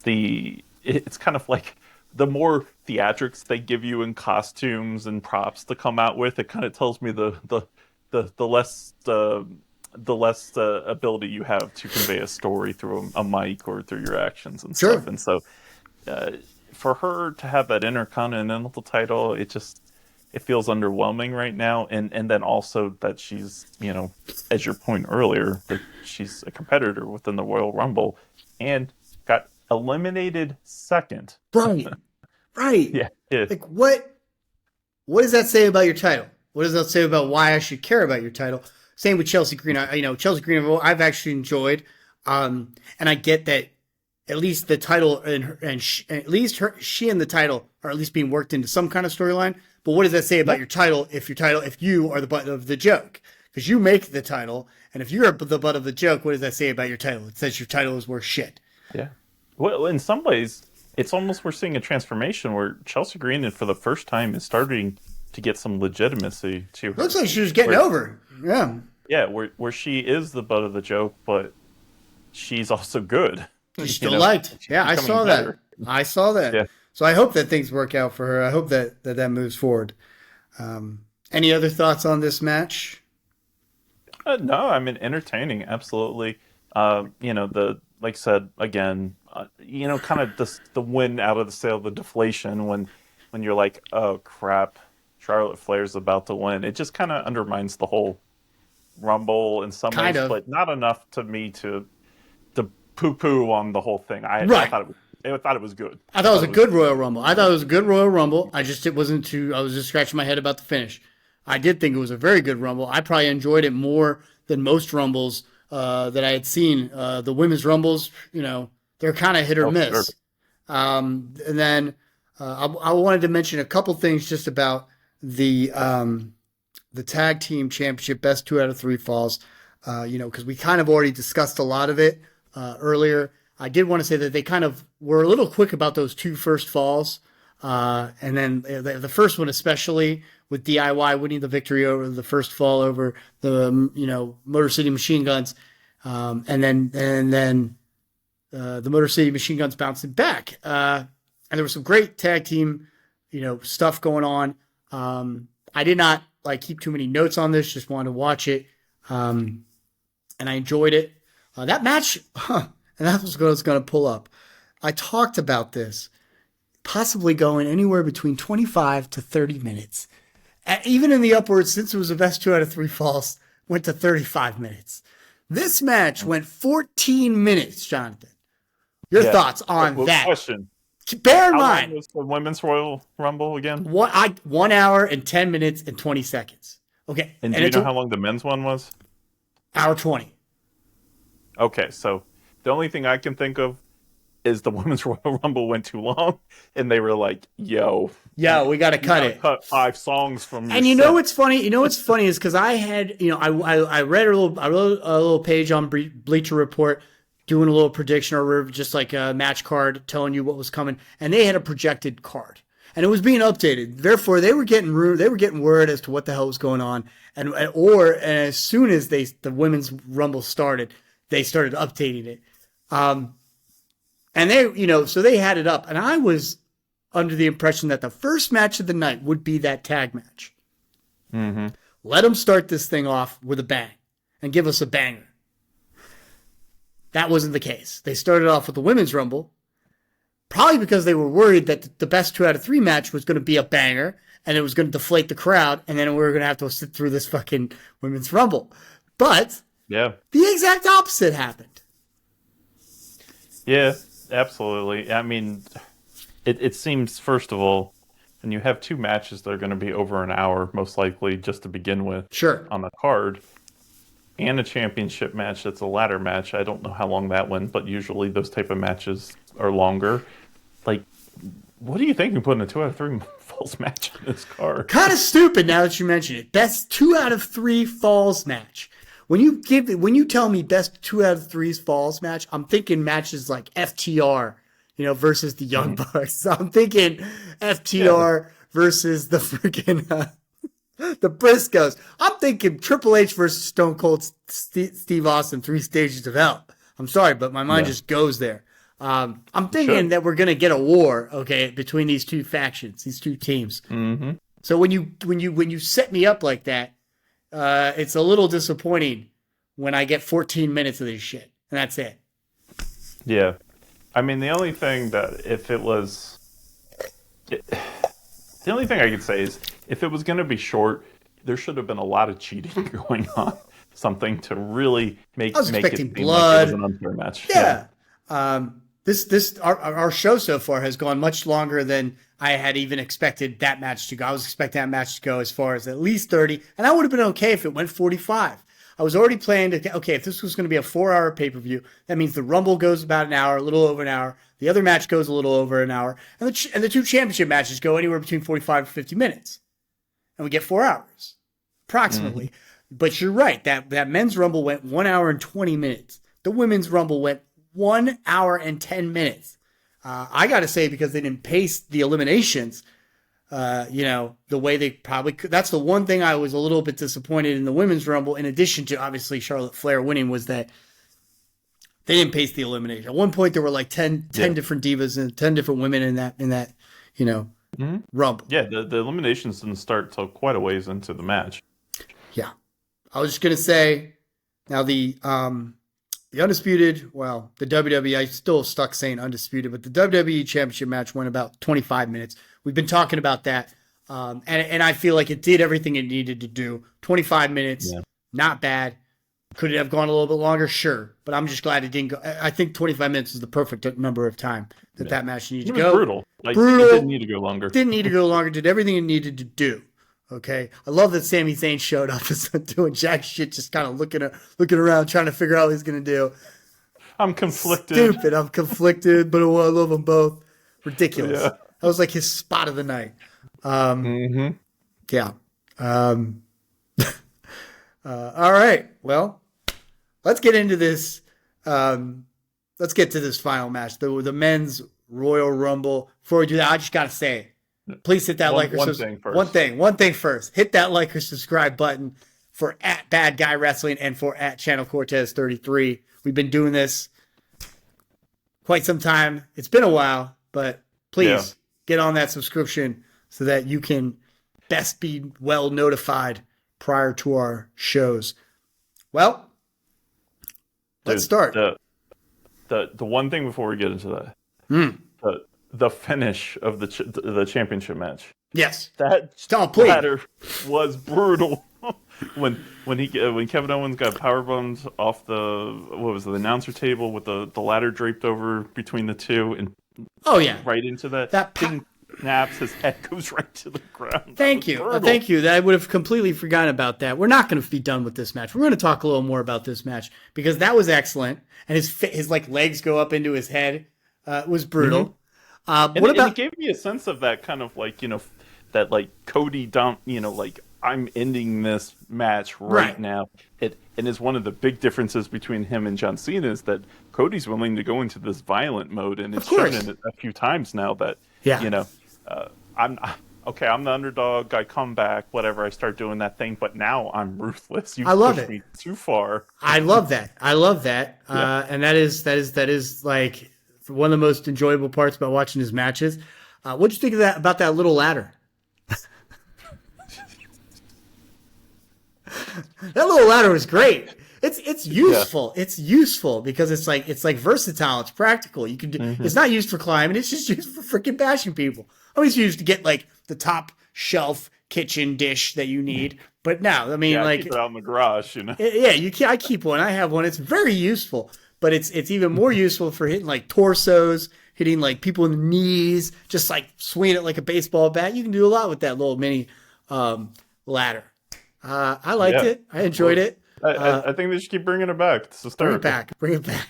kind of like the more theatrics they give you in costumes and props to come out with, it kind of tells me the less ability you have to convey a story through a mic or through your actions and stuff. And so, for her to have that Intercontinental title, it feels underwhelming right now. And then also that she's, as your point earlier, that she's a competitor within the Royal Rumble and got eliminated second. Right. Yeah. Like what does that say about your title? What does that say about why I should care about your title? Same with Chelsea Green. Chelsea Green, I've actually enjoyed. And I get that at least the title she and the title are at least being worked into some kind of storyline. But what does that say about your title if you are the butt of the joke? Because you make the title, and if you're the butt of the joke, what does that say about your title? It says your title is worth shit. Yeah. Well, in some ways, it's almost we're seeing a transformation where Chelsea Green, for the first time, is starting to get some legitimacy to her. Looks like she was getting over. Yeah. Yeah, where she is the butt of the joke, but she's also good. She's still liked. Yeah, I saw that. Yeah. So I hope that things work out for her. I hope that moves forward. Any other thoughts on this match? No, I mean, entertaining, absolutely. Like I said, again, kind of the win out of the sale, the deflation when you're like, oh crap, Charlotte Flair's about to win. It just kind of undermines the whole Rumble in some ways, but not enough to me to poo-poo on the whole thing. I thought it was good. I thought it was a good Royal Rumble. I was just scratching my head about the finish. I did think it was a very good Rumble. I probably enjoyed it more than most Rumbles that I had seen. The women's Rumbles, they're kind of hit or miss. Sure. And then I wanted to mention a couple things just about the tag team championship, best 2 out of 3 falls, because we kind of already discussed a lot of it earlier. I did want to say that they kind of were a little quick about those 2 first falls. And then the first one, especially with DIY winning the victory over the first fall over the, Motor City Machine Guns. And then the Motor City Machine Guns bouncing back. And there was some great tag team, stuff going on. I did not keep too many notes on this, just wanted to watch it. And I enjoyed it. That match, and that's what I was going to pull up. I talked about this possibly going anywhere between 25 to 30 minutes. Even in the upwards, since it was the best 2 out of 3 falls, went to 35 minutes. This match went 14 minutes, Jonathan. Your thoughts on that? Question. Bear in mind. How long was the Women's Royal Rumble again? 1 hour and 10 minutes and 20 seconds. Okay. And do you know how long the men's one was? Hour 20. Okay, so the only thing I can think of is the Women's Royal Rumble went too long, and they were like, "Yo, we got to cut it. Cut 5 songs from." And what's funny? What's funny is because I had, I wrote a little page on Bleacher Report, doing a little prediction or just like a match card telling you what was coming, and they had a projected card, and it was being updated. Therefore, they were getting word as to what the hell was going on, and as soon as the Women's Rumble started, they started updating it. And they, so they had it up, and I was under the impression that the first match of the night would be that tag match. Mm-hmm. Let them start this thing off with a bang and give us a banger. That wasn't the case. They started off with the Women's Rumble, probably because they were worried that the best 2 out of 3 match was going to be a banger, and it was going to deflate the crowd, and then we were going to have to sit through this fucking Women's Rumble. But the exact opposite happened. Yeah. Absolutely. I mean, it seems, first of all, when you have 2 matches that are going to be over an hour, most likely, just to begin with, on the card, and a championship match that's a ladder match. I don't know how long that went, but usually those type of matches are longer. What do you think of putting a 2 out of 3 falls match on this card? Kind of stupid now that you mention it. Best 2 out of 3 falls match. When you tell me best 2 out of 3 falls match, I'm thinking matches like FTR, versus the Young Bucks. So I'm thinking FTR versus the freaking the Briscoes. I'm thinking Triple H versus Stone Cold Steve Austin, 3 stages of hell. I'm sorry, but my mind just goes there. I'm thinking that we're gonna get a war, okay, between these two factions, these two teams. Mm-hmm. So when you set me up like that, it's a little disappointing when I get 14 minutes of this shit, and that's it. Yeah, I mean the only thing that the only thing I could say is if it was going to be short, there should have been a lot of cheating going on, something to really make it seem blood. like it was an unfair match. Yeah. Our show so far has gone much longer than I had even expected that match to go. I was expecting that match to go as far as at least 30, and I would have been okay if it went 45. I was already planning to, okay, if this was going to be a 4-hour pay-per-view, that means the Rumble goes about an hour, a little over an hour. The other match goes a little over an hour. And the 2 championship matches go anywhere between 45 and 50 minutes. And we get 4 hours, approximately. Mm-hmm. But you're right, that men's Rumble went 1 hour and 20 minutes. The women's Rumble went 1 hour and 10 minutes. I got to say, because they didn't pace the eliminations, the way they probably could. That's the one thing I was a little bit disappointed in the women's Rumble, in addition to obviously Charlotte Flair winning, was that they didn't pace the elimination. At one point there were like 10 different divas and 10 different women in that mm-hmm. Rumble. Yeah, the eliminations didn't start till quite a ways into the match. Yeah. I was just gonna say, now the Undisputed, well, the WWE, I still stuck saying Undisputed, but the WWE Championship match went about 25 minutes. We've been talking about that, and I feel like it did everything it needed to do. 25 minutes, not bad. Could it have gone a little bit longer? Sure, but I'm just glad it didn't go. I think 25 minutes is the perfect number of time that match needed to go. Brutal. It didn't need to go longer. Didn't need to go longer. Did everything it needed to do. Okay, I love that Sami Zayn showed up and doing jack shit, just kind of looking around, trying to figure out what he's gonna do. I'm conflicted. Stupid. I'm conflicted, but I love them both. Ridiculous. Yeah. That was like his spot of the night. Yeah. All right. Well, let's get into this. Let's get to this final match, the men's Royal Rumble. Before we do that, I just gotta say, please hit that one thing first. Hit that like or subscribe button for @BadGuyWrestling and for @Channel Cortez 33. We've been doing this quite some time. It's been a while, but please get on that subscription so that you can best be well notified prior to our shows. Well, let's start. The one thing before we get into that, the finish of the championship match. Yes, that ladder was brutal. when Kevin Owens got powerbombed off the announcer table with the ladder draped over between the two, and right into that thing snaps, his head goes right to the ground. Thank you. I would have completely forgotten about that. We're not going to be done with this match. We're going to talk a little more about this match because that was excellent, and his like legs go up into his head. It was brutal. Mm-hmm. And it gave me a sense of that kind of like, that like Cody like I'm ending this match right now. And is one of the big differences between him and John Cena is that Cody's willing to go into this violent mode, and it's shown it a few times now that I'm the underdog. I come back, whatever. I start doing that thing, but now I'm ruthless. I love pushed me too far. I love that. And that is like one of the most enjoyable parts about watching his matches. What'd you think of that about that little ladder? That little ladder was great. It's useful. Yeah. It's useful because it's like versatile. It's practical. You can do. Mm-hmm. It's not used for climbing. It's just used for freaking bashing people. Always used to get like the top shelf kitchen dish that you need. But now, I mean, I keep it out in the garage. I keep one. I have one. It's very useful. But it's even more useful for hitting like torsos, hitting like people in the knees, just like swinging it like a baseball bat. You can do a lot with that little mini ladder. I liked it. I enjoyed it. I think they should keep bringing it back. It's hysterical. Bring it back.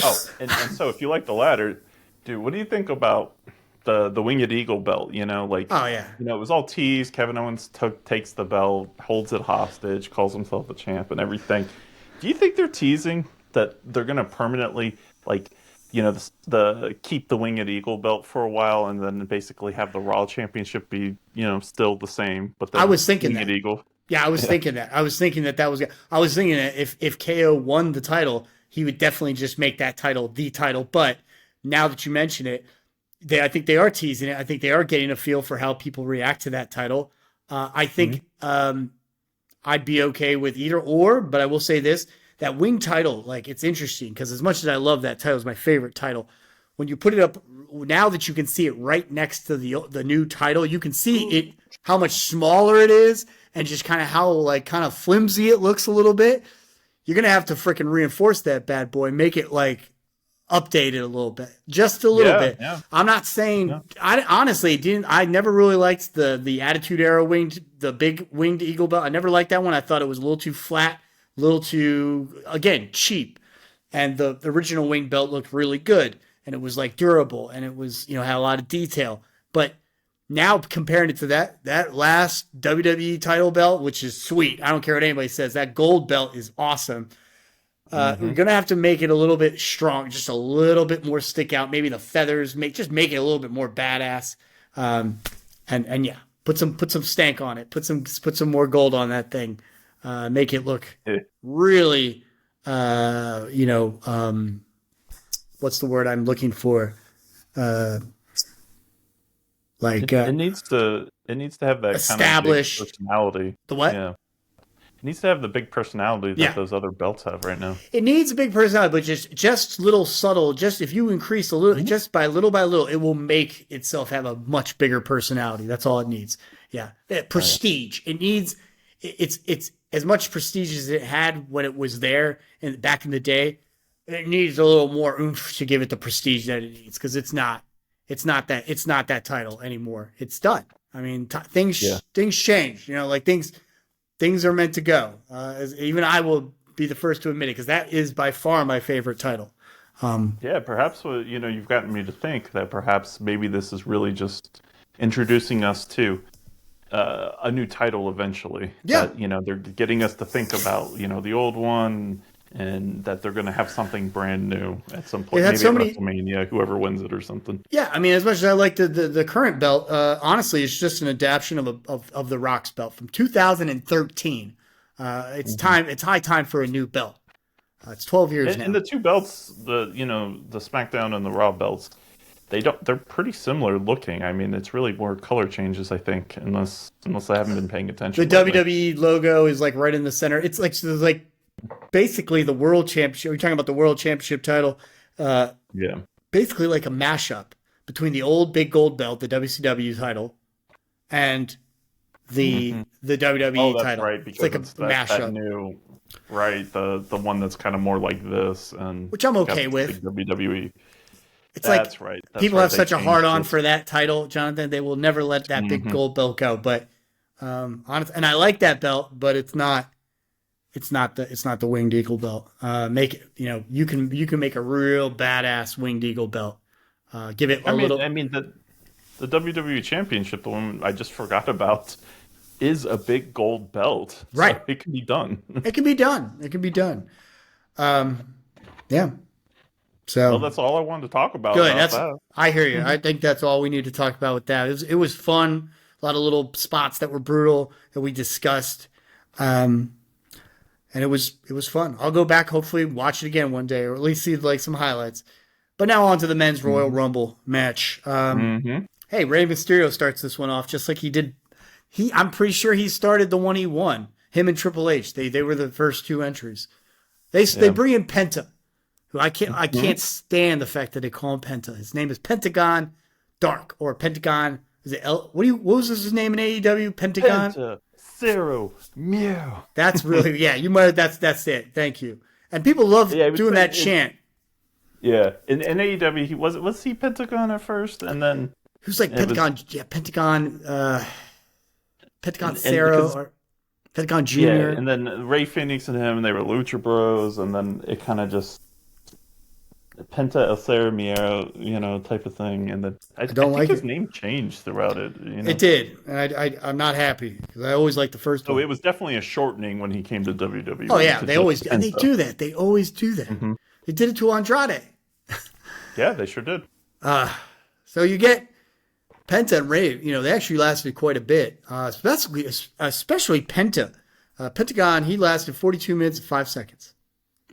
Oh, and so if you like the ladder, dude, what do you think about the Winged Eagle belt? It was all teased. Kevin Owens takes the belt, holds it hostage, calls himself the champ and everything. Do you think they're teasing that they're going to permanently like the keep the Winged Eagle belt for a while, and then basically have the Raw Championship be still the same. But then I was thinking Winged that. Eagle. Yeah, I was thinking that. I was thinking that was. I was thinking that if KO won the title, he would definitely just make that title the title. But now that you mention it, I think they are teasing it. I think they are getting a feel for how people react to that title. I think I'd be okay with either or, but I will say this. That wing title, like, it's interesting because as much as I love that title, it's my favorite title. When you put it up, now that you can see it right next to the new title, you can see it, how much smaller it is and just kind of how kind of flimsy it looks a little bit. You're going to have to freaking reinforce that bad boy, make it updated a little bit, just a little bit. Yeah. I'm not saying, I never really liked the Attitude Era the big winged eagle belt. I never liked that one. I thought it was a little too flat, a little too, again, cheap. And the original wing belt looked really good, and it was durable, and it was, had a lot of detail. But now comparing it to that last WWE title belt, which is sweet. I don't care what anybody says. That gold belt is awesome. We're going to have to make it a little bit strong, just a little bit more stick out. Maybe the feathers, make it a little bit more badass. And yeah, put some stank on it. Put some more gold on that thing. Make it look really, what's the word I'm looking for? It needs to have that established kind of big personality. The what? Yeah. It needs to have the big personality that those other belts have right now. It needs a big personality, but just little subtle. Just if you increase a little, just by little, it will make itself have a much bigger personality. That's all it needs. Yeah, prestige. It needs. It's as much prestige as it had when it was there and back in the day. It needs a little more oomph to give it the prestige that it needs, because it's not that title anymore. It's done. I mean, things change. Things are meant to go. Even I will be the first to admit it, because that is by far my favorite title. Perhaps you've gotten me to think that perhaps maybe this is really just introducing us to a new title eventually. Yeah. That, they're getting us to think about the old one, and that they're going to have something brand new at some point. Maybe at WrestleMania, whoever wins it or something. Yeah, I mean, as much as I like the current belt, honestly, it's just an adaptation of the Rock's belt from 2013. It's time. It's high time for a new belt. It's 12 years now. And the two belts, the SmackDown and the Raw belts, they're pretty similar looking. I mean, it's really more color changes, I think, unless I haven't been paying attention. The WWE logo is right in the center. It's like basically the World Championship. We're talking about the World Championship title. Basically like a mashup between the old big gold belt, the WCW title, and the WWE title. Right, because it's like a mashup. That new, right, the one that's kind of more like this, and which I'm okay with. WWE. It's right. People have such a hard on for that title, Jonathan. They will never let that big gold belt go. But honestly, and I like that belt, but it's not the Winged Eagle belt. Make it, you can make a real badass Winged Eagle belt. Give it little. I mean the WWE Championship, the one I just forgot about, is a big gold belt. Right. So it can be done. It can be done. Yeah. So well, that's all I wanted to talk about. Good. I hear you. I think that's all we need to talk about with that. It was fun. A lot of little spots that were brutal that we discussed. And it was fun. I'll go back, hopefully watch it again one day, or at least see some highlights. But now on to the men's Royal Rumble match. Hey, Rey Mysterio starts this one off just like he did. I'm pretty sure he started the one he won. Him and Triple H. They were the first two entries. They bring in Penta, who I can't stand the fact that they call him Penta. His name is Pentagon Dark, or Pentagon. Is it what was his name in AEW? Pentagon. Penta. Zero, meow. That's really, you might. That's it. Thank you. And people love doing that chant. Yeah, in AEW, he was he Pentagon at first, and then who's Pentagon? Pentagon. Pentagon Zero or Pentagon Junior. Yeah, and then Ray Phoenix and him, and they were Lucha Bros, and then it kind of just Penta El Cero Miero, type of thing, and then I think his name changed throughout it. It did, and I'm not happy because I always liked the first one. So it was definitely a shortening when he came to WWE. Oh yeah, they always do that. They always do that. They did it to Andrade. Yeah, they sure did. So you get Penta and Ray. They actually lasted quite a bit, especially Penta. Pentagon, he lasted 42 minutes and 5 seconds.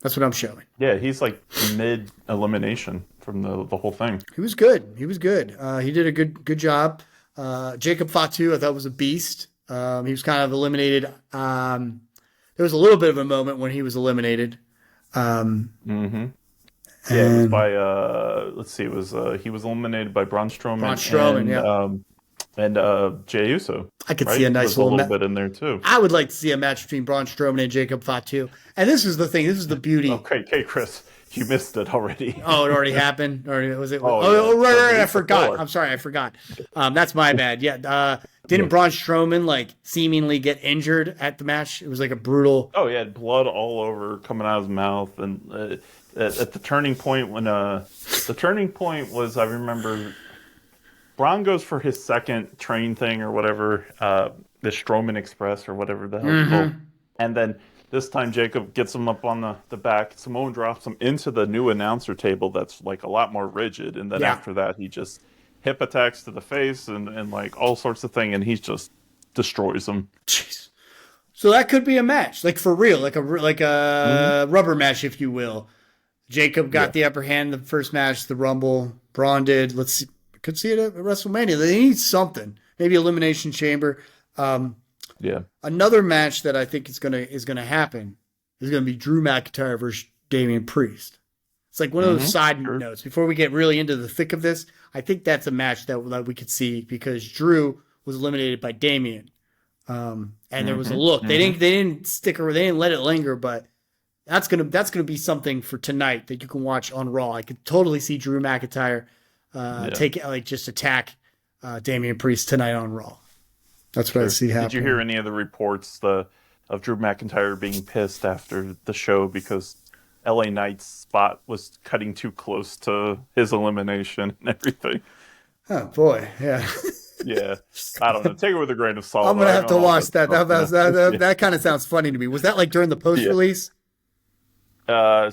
That's what I'm showing. Yeah, he's like mid-elimination from the whole thing. He was good. He did a good job. Jacob Fatu, I thought, was a beast. He was kind of eliminated. There was a little bit of a moment when he was eliminated. Yeah, it was by let's see, he was eliminated by Braun Strowman. And Jey Uso. I could see a nice little bit in there too. I would like to see a match between Braun Strowman and Jacob Fatu. And this is the thing. This is the beauty. Okay, Chris, you missed it already. Oh, it already happened. Or was it? Right. I forgot. I'm sorry, I forgot. That's my bad. Yeah. Didn't Braun Strowman seemingly get injured at the match? It was like a brutal. Oh, he had blood all over coming out of his mouth, and at the turning point was, I remember, Braun goes for his second train thing or whatever, the Strowman Express or whatever the hell it's called. And then this time Jacob gets him up on the back. Samoan drops him into the new announcer table that's like a lot more rigid. And then after that, he just hip attacks to the face and like all sorts of things. And he just destroys him. Jeez. So that could be a match, like for real, like a rubber match, if you will. Jacob got the upper hand in the first match, the Rumble. Braun did. Let's see. Could see it at WrestleMania. They need something. Maybe Elimination Chamber. Another match that I think is gonna happen is gonna be Drew McIntyre versus Damian Priest. It's like one of those side notes. Before we get really into the thick of this, I think that's a match that we could see because Drew was eliminated by Damian, and there was a look. They didn't stick around. They didn't let it linger, but that's gonna be something for tonight that you can watch on Raw. I could totally see Drew McIntyre just attack Damian Priest tonight on Raw. That's what I see happening. Did you hear any of the reports of Drew McIntyre being pissed after the show because LA Knight's spot was cutting too close to his elimination and everything? Oh boy, yeah. Yeah, I don't know. Take it with a grain of salt. I'm gonna have to watch that. That kind of sounds funny to me. Was that like during the post release? I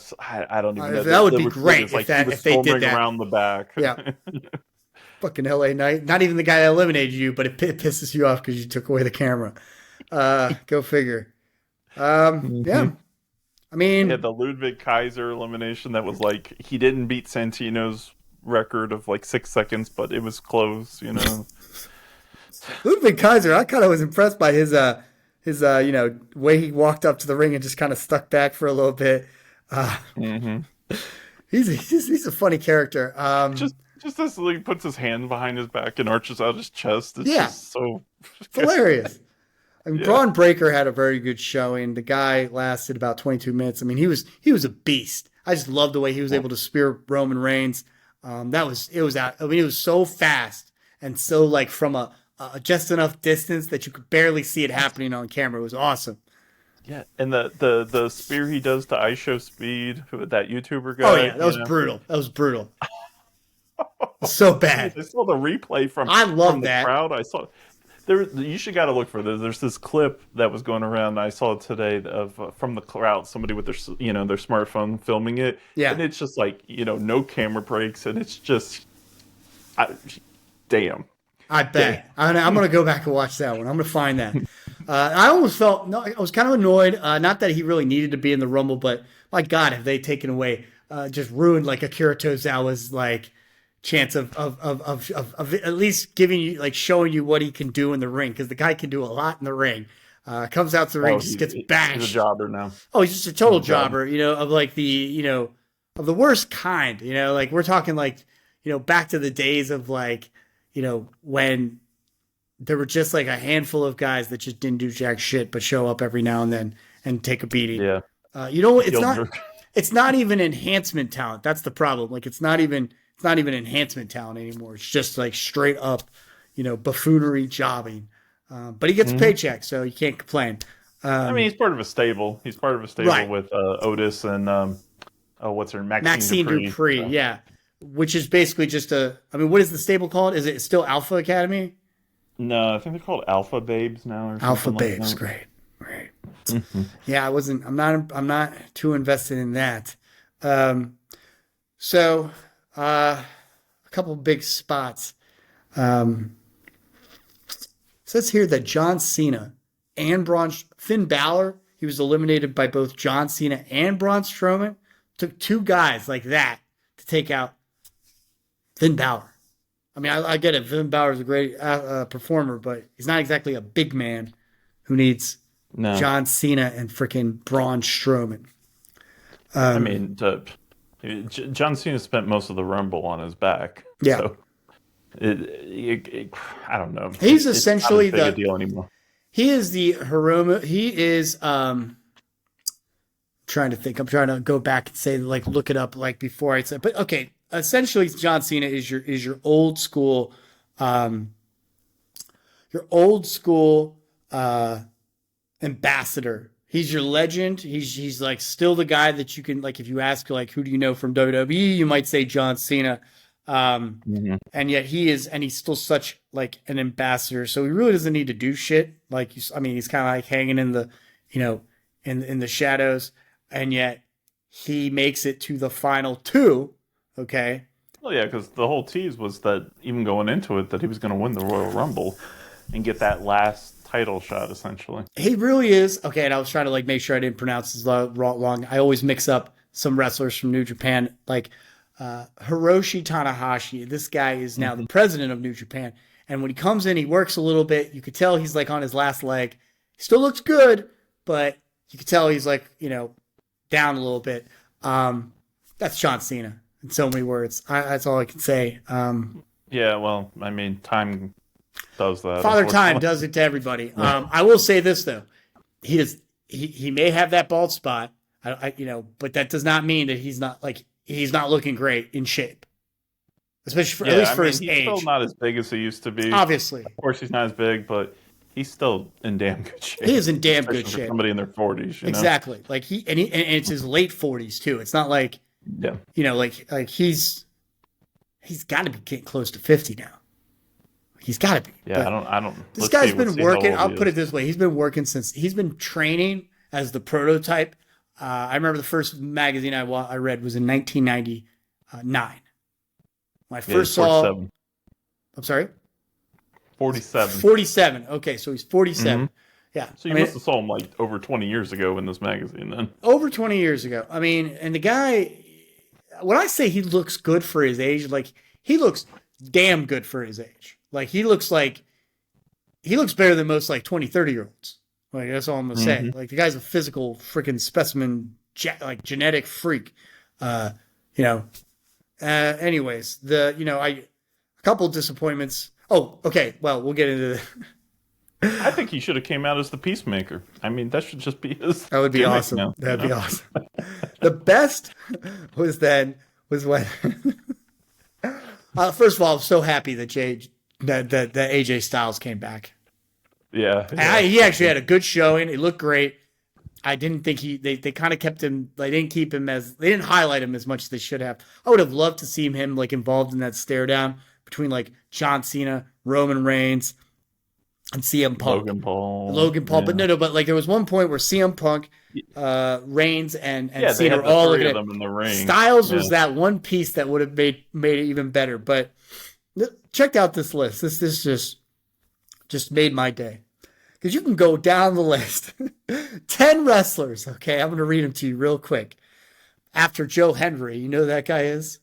don't even know. That would be great if they did that around the back. Yeah. Fucking LA Knight. Not even the guy that eliminated you, but it pisses you off because you took away the camera. Go figure. Yeah. I mean, the Ludwig Kaiser elimination that was like he didn't beat Santino's record of like 6 seconds, but it was close. Ludwig Kaiser. I kind of was impressed by his way he walked up to the ring and just kind of stuck back for a little bit. He's a funny character. Just as he puts his hand behind his back and arches out his chest. It's just so hilarious. I mean, Braun Breaker had a very good showing. The guy lasted about 22 minutes. I mean, he was a beast. I just love the way he was able to spear Roman Reigns. It was so fast and so like from a just enough distance that you could barely see it happening on camera. It was awesome. Yeah, and the spear he does to ISHO Speed, that YouTuber guy. Oh yeah, that was brutal. That was brutal. So bad. I saw the replay from the crowd. I saw you should got to look for this. There's this clip that was going around. I saw it today from the crowd. Somebody with their their smartphone filming it. Yeah, and it's just like no camera breaks, and it's just, damn. I bet. I'm going to go back and watch that one. I'm going to find that. I almost felt, I was kind of annoyed. Not that he really needed to be in the Rumble, but my God, have they taken away, just ruined like Akira Tozawa's like chance of at least giving you, like showing you what he can do in the ring. Cause the guy can do a lot in the ring. Comes out to the ring, just gets bashed. He's a jobber now. Oh, he's just a total jobber, of like the, of the worst kind, like we're talking like, back to the days of like, when there were just like a handful of guys that just didn't do jack shit, but show up every now and then and take a beating. Yeah. It's not even enhancement talent. That's the problem. Like it's not even enhancement talent anymore. It's just like straight up, buffoonery jobbing. But he gets a paycheck, so you can't complain. He's part of a stable. He's part of a stable with Otis and what's her Maxine Dupree. Yeah. Which is basically just what is the stable called? Is it still Alpha Academy? No, I think they're called Alpha Babes now. Or Alpha Babes, great. Mm-hmm. Yeah, I'm not too invested in that. So A couple big spots. It says here that John Cena and Finn Balor, he was eliminated by both John Cena and Braun Strowman. Took two guys like that to take out Finn Balor. I mean, I get it. Finn Balor is a great performer, but he's not exactly a big man who needs John Cena and freaking Braun Strowman. I mean, John Cena spent most of the Rumble on his back. Yeah. So I don't know. He's essentially not as big a deal anymore. He is the Hiromu. He is trying to think. I'm trying to go back and say, like, look it up, like, before I said. But okay, essentially, John Cena is your old school, ambassador. He's your legend. He's like still the guy that you can, like, if you ask, like, who do you know from WWE, you might say John Cena. And yet he's still such like an ambassador. So he really doesn't need to do shit. Like, he's kind of like hanging in the, in the shadows, and yet he makes it to the final two. Okay. Well, yeah, because the whole tease was that even going into it, that he was going to win the Royal Rumble and get that last title shot, essentially. He really is. Okay, and I was trying to, like, make sure I didn't pronounce his wrong. I always mix up some wrestlers from New Japan, like Hiroshi Tanahashi. This guy is now the president of New Japan. And when he comes in, he works a little bit. You could tell he's like on his last leg. He still looks good, but you could tell he's like, down a little bit. That's John Cena in so many words. That's all I can say. Yeah, well, I mean, time does that. Father Time does it to everybody. I will say this though. He may have that bald spot, but that does not mean that he's not looking great in shape. Especially at least for his age. He's still not as big as he used to be. Obviously. Of course he's not as big, but he's still in damn good shape. He is in damn good shape. Somebody in their 40s, Exactly. Like and it's his late 40s too. It's not like like he's got to be getting close to 50 now. He's got to be. Yeah, but I don't. This guy's been working. I'll put it this way: he's been working since he's been training as the prototype. I remember the first magazine I read was in 1999. When I first saw. I'm sorry. 47. 47. Okay, so he's 47. Mm-hmm. Yeah. So you must have saw him like over 20 years ago in this magazine then. Over 20 years ago. I mean, and the guy, when I say he looks good for his age, like he looks damn good for his age. Like he looks better than most like 20, 30-year-olds. Like that's all I'm going to say. Like the guy's a physical freaking specimen, like genetic freak. Anyways, a couple of disappointments. Oh, okay. Well, we'll get into I think he should have came out as the Peacemaker. I mean, that should just be his. That would be awesome. Now, That'd be awesome. The best was when. First of all, I'm so happy that AJ Styles came back. Yeah. He actually had a good showing. It looked great. I didn't think they kind of kept him. They didn't highlight him as much as they should have. I would have loved to see him like involved in that stare down between like John Cena, Roman Reigns, and CM Punk. Logan Paul. Yeah. But like there was one point where CM Punk, Reigns, and Cena were all looking at them in the ring. Styles was that one piece that would have made it even better. But check out this list. This just made my day. Because you can go down the list. 10 wrestlers. Okay, I'm going to read them to you real quick. After Joe Hendry, you know who that guy is?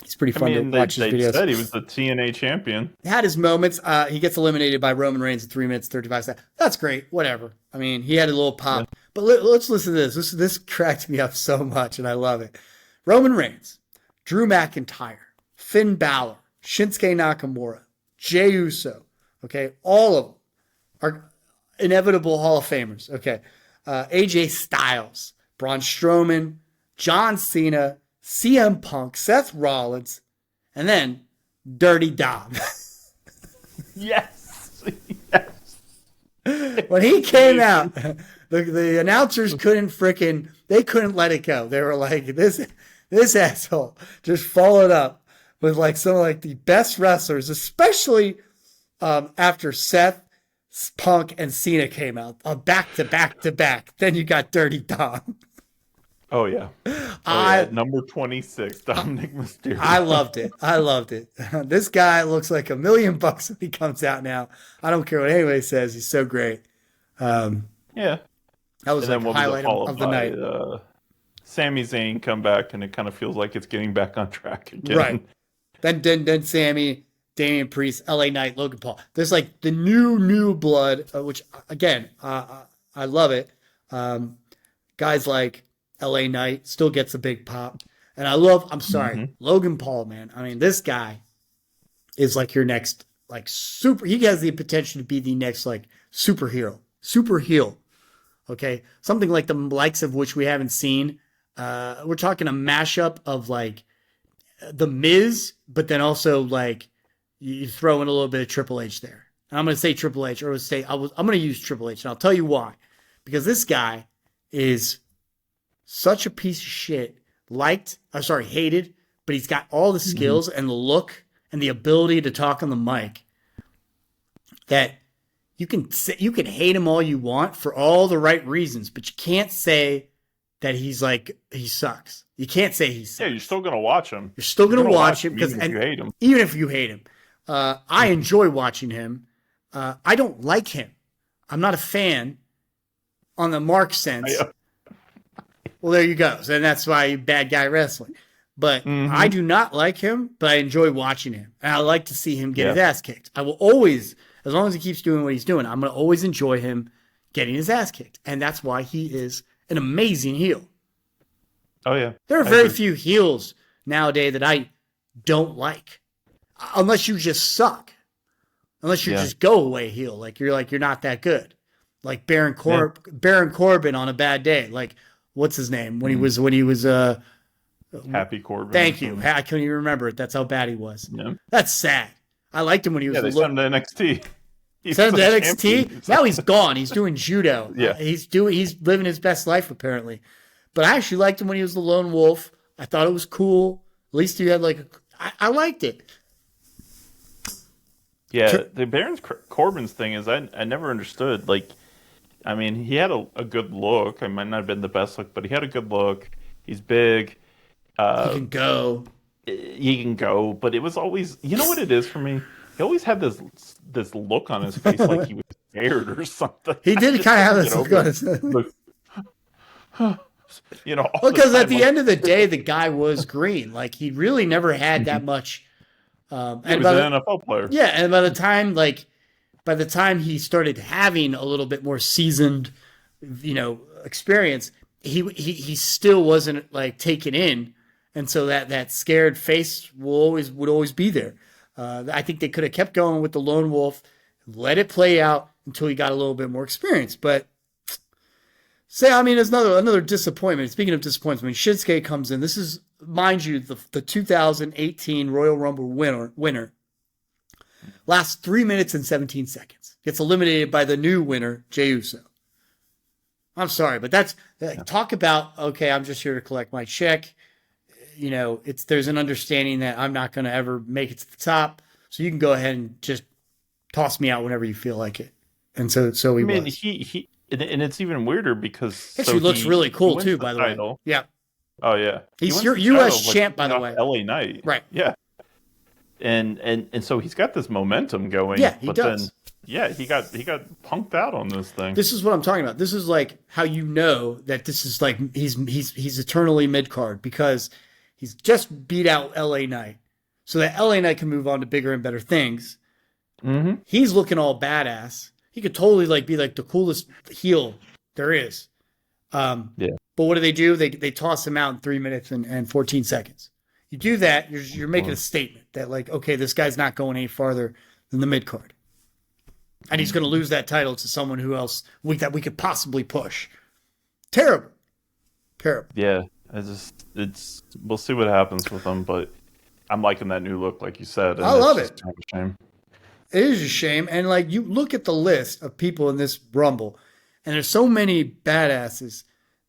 He's pretty fun to watch his videos. Said he was the TNA champion. He had his moments. He gets eliminated by Roman Reigns in 3 minutes, 35 seconds. That's great. Whatever. I mean, he had a little pop. Yeah. But let's listen to this. This cracked me up so much, and I love it. Roman Reigns, Drew McIntyre, Finn Balor, Shinsuke Nakamura, Jey Uso. Okay, all of them are inevitable Hall of Famers. Okay. AJ Styles, Braun Strowman, John Cena, CM Punk, Seth Rollins, and then Dirty Dom. Yes. When he came out, the announcers couldn't let it go. They were like, this asshole just followed up with like some of like the best wrestlers, especially after Seth, Punk, and Cena came out back to back to back. Then you got Dirty Dom. Oh yeah. Number 26, Dominic Mysterio. I loved it. I loved it. This guy looks like $1 million when he comes out now. I don't care what anybody says. He's so great. Yeah. That was like a highlight of the night. Sami Zayn come back, and it kind of feels like it's getting back on track again. Right. Then Sami, Damian Priest, LA Knight, Logan Paul. There's like the new blood, which again, I love it. Guys like LA Knight still gets a big pop. And Logan Paul, man. I mean, this guy is like your next, like he has the potential to be the next like super heel. Okay. Something like the likes of which we haven't seen. We're talking a mashup of like the Miz, but then also like you throw in a little bit of Triple H there. And I'm going to say Triple H, or I'm going to use Triple H, and I'll tell you why. Because this guy is such a piece of shit, hated, but he's got all the skills and the look and the ability to talk on the mic that you can hate him all you want for all the right reasons, but you can't say that he sucks. You can't say he sucks. Yeah, you're still gonna watch him. You're still gonna watch him because even if you hate him. Even if you hate him, I enjoy watching him. I don't like him. I'm not a fan on the Mark sense. Well, there you go. And that's why bad guy wrestling. But I do not like him, but I enjoy watching him. And I like to see him get his ass kicked. I will always, as long as he keeps doing what he's doing, I'm going to always enjoy him getting his ass kicked. And that's why he is an amazing heel. Oh, yeah. There are very few heels nowadays that I don't like. Unless you just suck. Unless you're just go away heel. You're not that good. Like Baron Corbin on a bad day. Like, what's his name? When he was Happy Corbin. Thank you. I couldn't even remember it. That's how bad he was. Yeah. That's sad. I liked him when he was. Yeah, they sent him to NXT. Sent him to NXT. Now he's gone. He's doing judo. Yeah, he's living his best life apparently. But I actually liked him when he was the Lone Wolf. I thought it was cool. At least he had I liked it. Yeah, the Baron Corbin's thing is I never understood. Like, I mean, he had a good look. I might not have been the best look, but he had a good look. He's big. He can go. He can go, but it was always, you know what it is for me? He always had this look on his face like he was scared or something. He did kind of have this look on his face. Because at the end of the day, the guy was green. Like, he really never had that much. He was an NFL player. Yeah, and by the time he started having a little bit more seasoned, experience, he still wasn't like taken in, and so that scared face would always be there. I think they could have kept going with the Lone Wolf, let it play out until he got a little bit more experience. But there's another disappointment. Speaking of disappointment, Shinsuke comes in. This is, mind you, the 2018 Royal Rumble winner. Lasts 3 minutes and 17 seconds. Gets eliminated by the new winner, Jey Uso. I'm sorry, but that's talk about, okay, I'm just here to collect my check. There's an understanding that I'm not going to ever make it to the top, so you can go ahead and just toss me out whenever you feel like it. And so he was. And it's even weirder because he looks really cool too, by the way. Yeah. Oh yeah. He's your U.S. champ, by the way. LA Knight. Right. Yeah. And so he's got this momentum going. Yeah, he does. Then, he got punked out on this thing. This is what I'm talking about. This is like how you know that this is like he's eternally mid card, because he's just beat out LA Knight, so that LA Knight can move on to bigger and better things. Mm-hmm. He's looking all badass. He could totally be the coolest heel there is. But what do? They toss him out in 3 minutes and 14 seconds. You do that, you're making a statement that okay, this guy's not going any farther than the mid card, and he's going to lose that title to someone who else that we could possibly push. Terrible. Yeah, we'll see what happens with him, but I'm liking that new look, like you said. I love it. Kind of a shame. It is a shame, and you look at the list of people in this Rumble, and there's so many badasses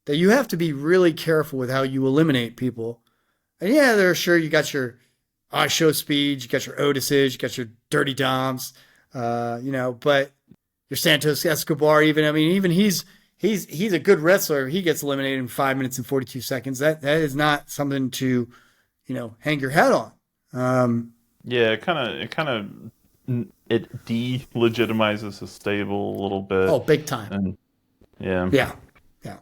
that you have to be really careful with how you eliminate people. And you got your Show Speed, you got your Otises, you got your Dirty Doms, but your Santos Escobar, even he's he's a good wrestler. He gets eliminated in 5 minutes and 42 seconds. That is not something to, hang your head on. Yeah, it delegitimizes his stable a little bit. Oh, big time. And, yeah. Yeah.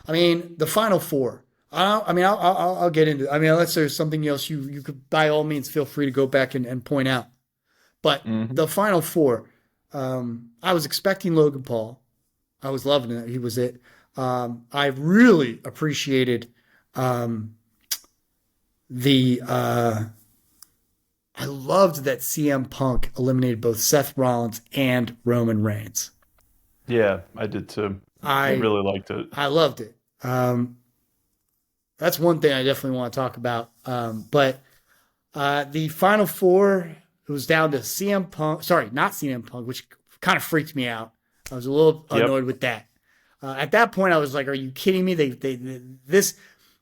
I mean, the final four. I'll get into it. I mean, unless there's something else you could, by all means, feel free to go back and point out. But the final four, I was expecting Logan Paul. I was loving it. He was it. I really appreciated I loved that CM Punk eliminated both Seth Rollins and Roman Reigns. Yeah, I did too. I really liked it. I loved it. That's one thing I definitely want to talk about. But the final four, it was down to CM Punk. Sorry, not CM Punk, which kind of freaked me out. I was a little annoyed with that. At that point, I was like, "Are you kidding me?"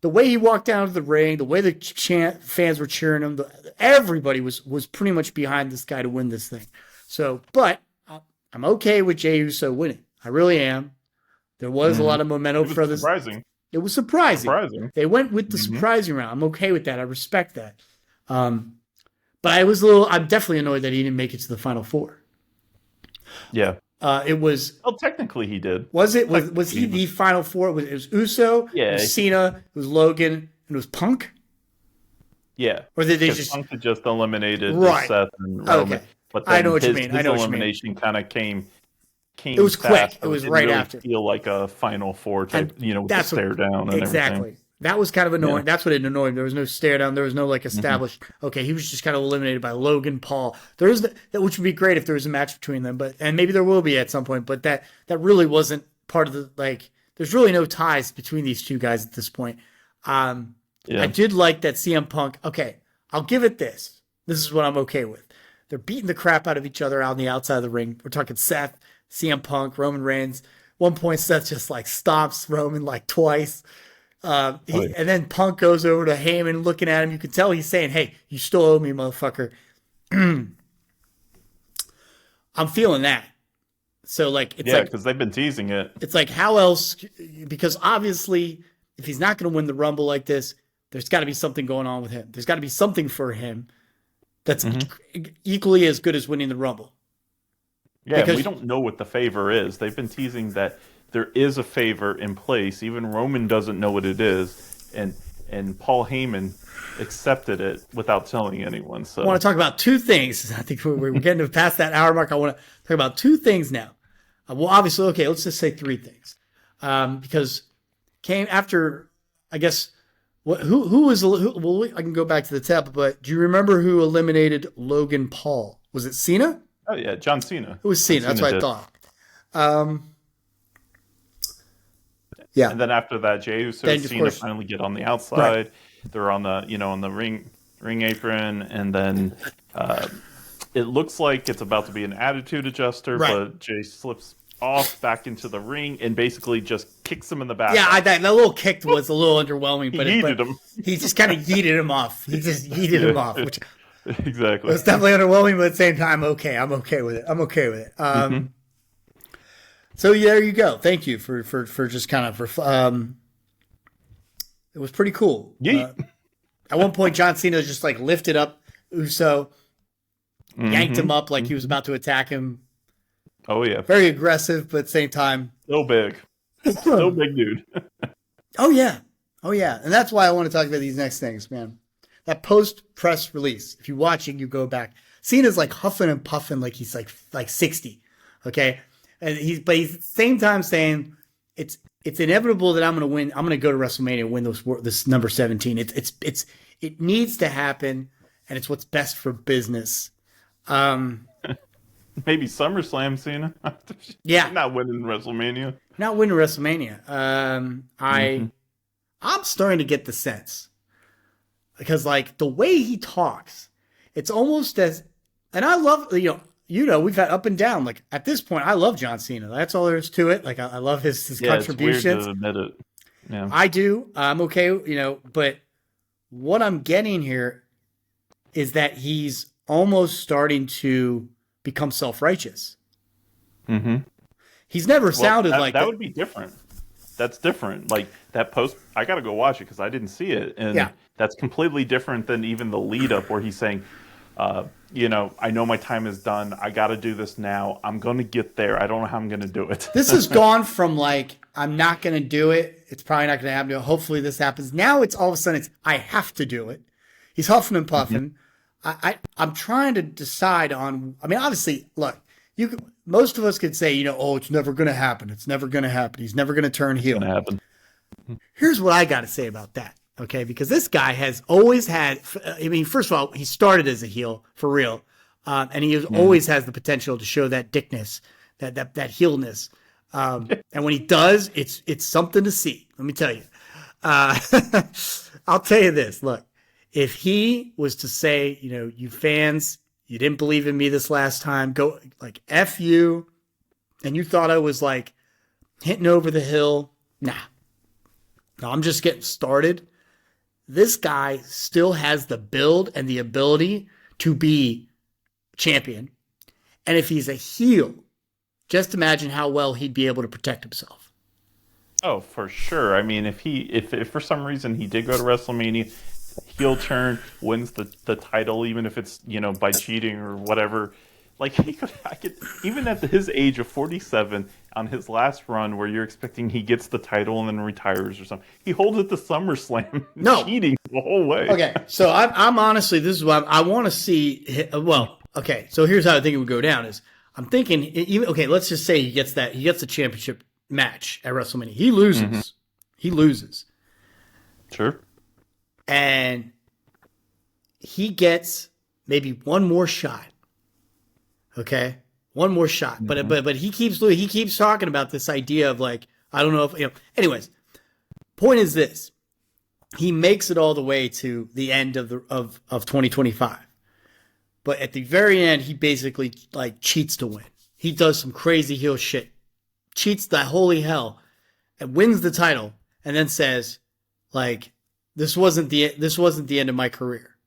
The way he walked down to the ring, the way the fans were cheering him, everybody was pretty much behind this guy to win this thing. So, but I'm okay with Jey Uso winning. I really am. There was a lot of momentum for this. It was surprising. They went with the surprising round. I'm okay with that. I respect that. But I'm definitely annoyed that he didn't make it to the final four. Yeah. It was. Well, technically he did. Was it? Was he the final four? It was Uso, it was Cena, it was Logan, and it was Punk? Yeah. Or did they Punk had just eliminated Seth and Roman. Okay. But then I know what you mean. His elimination kind of came. It was quick. It was right really after. Feel like a final four type, with the stare down and everything. That was kind of annoying. Yeah. That's what it annoyed me. There was no stare down. There was no established. Okay, he was just kind of eliminated by Logan Paul. There is that, which would be great if there was a match between them, and maybe there will be at some point. But that really wasn't part of the There's really no ties between these two guys at this point. I did like that CM Punk. Okay, I'll give it this. This is what I'm okay with. They're beating the crap out of each other out on the outside of the ring. We're talking Seth, CM Punk, Roman Reigns. One point, Seth just stomps Roman twice. And then Punk goes over to Heyman looking at him. You can tell he's saying, "Hey, you still owe me, motherfucker." I'm feeling that. So it's because they've been teasing it. It's how else? Because obviously, if he's not going to win the Rumble like this, there's got to be something going on with him. There's got to be something for him that's equally as good as winning the Rumble. Yeah, because we don't know what the favor is. They've been teasing that there is a favor in place. Even Roman doesn't know what it is, and Paul Heyman accepted it without telling anyone. So I want to talk about two things. I think we're getting past that hour mark. I want to talk about two things now. Well, obviously, okay, let's just say three things, because came after, I guess. Who was? Well, I can go back to the top, but do you remember who eliminated Logan Paul? Was it Cena? Oh yeah, John Cena. It was Cena. That's what I thought. Yeah. And then after that, Jey Uso and Cena finally get on the outside. Right. They're on the on the ring apron, and then it looks like it's about to be an attitude adjuster, but Jey slips off back into the ring and basically just kicks him in the back. Yeah, that little kick was a little underwhelming, but him. He just kind of yeeted him off. He just yeeted him off, which exactly. It's definitely underwhelming, but at the same time, okay. I'm okay with it. So there you go. Thank you for just kind of it was pretty cool. At one point, John Cena just lifted up Uso, yanked him up like he was about to attack him. Oh yeah, very aggressive, but at the same time, so big, so big, dude. Oh yeah, and that's why I want to talk about these next things, man. That post-press release, if you're watching, you go back. Cena's huffing and puffing like he's like 60, okay? And he's at the same time saying it's inevitable that I'm going to win. I'm going to go to WrestleMania and win this number 17. It needs to happen, and it's what's best for business. Maybe SummerSlam, Cena. Yeah, not winning WrestleMania. Not winning WrestleMania. I'm starting to get the sense. Because the way he talks, it's almost as, and I love, we've had up and down. At this point, I love John Cena. That's all there is to it. I love his contributions. It's weird to admit it. Yeah. I do. I'm okay, but what I'm getting here is that he's almost starting to become self-righteous. He's never sounded like that. That would be different. That's different. Like that post, I got to go watch it because I didn't see it, and that's completely different than even the lead up where he's saying, I know my time is done. I got to do this now. I'm going to get there. I don't know how I'm going to do it. This has gone from like, I'm not going to do it. It's probably not going to happen. Hopefully this happens. Now it's all of a sudden I have to do it. He's huffing and puffing. Mm-hmm. I'm trying to decide on, obviously, look, most of us could say, it's never going to happen. It's never going to happen. He's never going to turn heel. It's going to happen. Here's what I got to say about that. Okay, because this guy has always had, first of all, he started as a heel for real. And he always has the potential to show that dickness, that heelness. And when he does, it's something to see. Let me tell you. I'll tell you this. Look, if he was to say, you fans, you didn't believe in me this last time, go like F you, and you thought I was like hitting over the hill. Nah. No, I'm just getting started. This guy still has the build and the ability to be champion. And if he's a heel, just imagine how well he'd be able to protect himself. Oh, for sure. If for some reason he did go to WrestleMania, heel turn, wins the title, even if it's, by cheating or whatever, like even at his age of 47, on his last run where you're expecting he gets the title and then retires or something, he holds it to SummerSlam, cheating the whole way. Okay, so I'm honestly, this is what I want to see. Well, okay, so here's how I think it would go down. Is I'm thinking, let's just say he gets the championship match at WrestleMania. He loses. Mm-hmm. He loses. Sure. And he gets maybe one more shot. Okay, one more shot. Mm-hmm. But he keeps talking about this idea of like, I don't know if Anyways, point is this: he makes it all the way to the end of 2025. But at the very end, he basically like cheats to win. He does some crazy heel shit, cheats the holy hell, and wins the title, and then says, like, this wasn't the end of my career.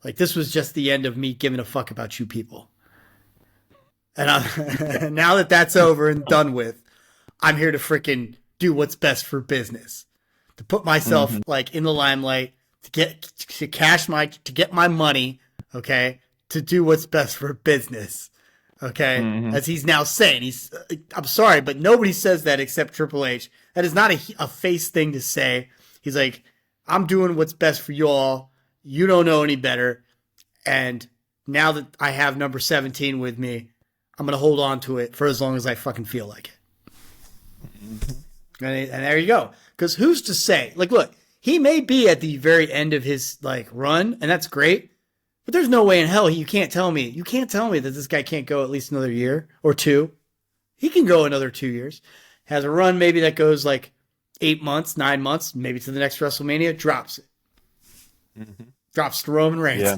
Like, this was just the end of me giving a fuck about you people. And now that that's over and done with, I'm here to freaking do what's best for business, to put myself like in the limelight, to get my money, okay, to do what's best for business, okay. As he's now saying, I'm sorry, but nobody says that except Triple H. That is not a face thing to say. He's like, I'm doing what's best for y'all. You don't know any better, and now that I have number 17 with me, I'm going to hold on to it for as long as I fucking feel like it. And there you go. Because who's to say? Like, look, he may be at the very end of his like run, and that's great. But there's no way in hell you can't tell me that this guy can't go at least another year or two. He can go another 2 years. Has a run maybe that goes like 8 months, 9 months, maybe to the next WrestleMania, drops it. Drops to Roman Reigns. Yeah.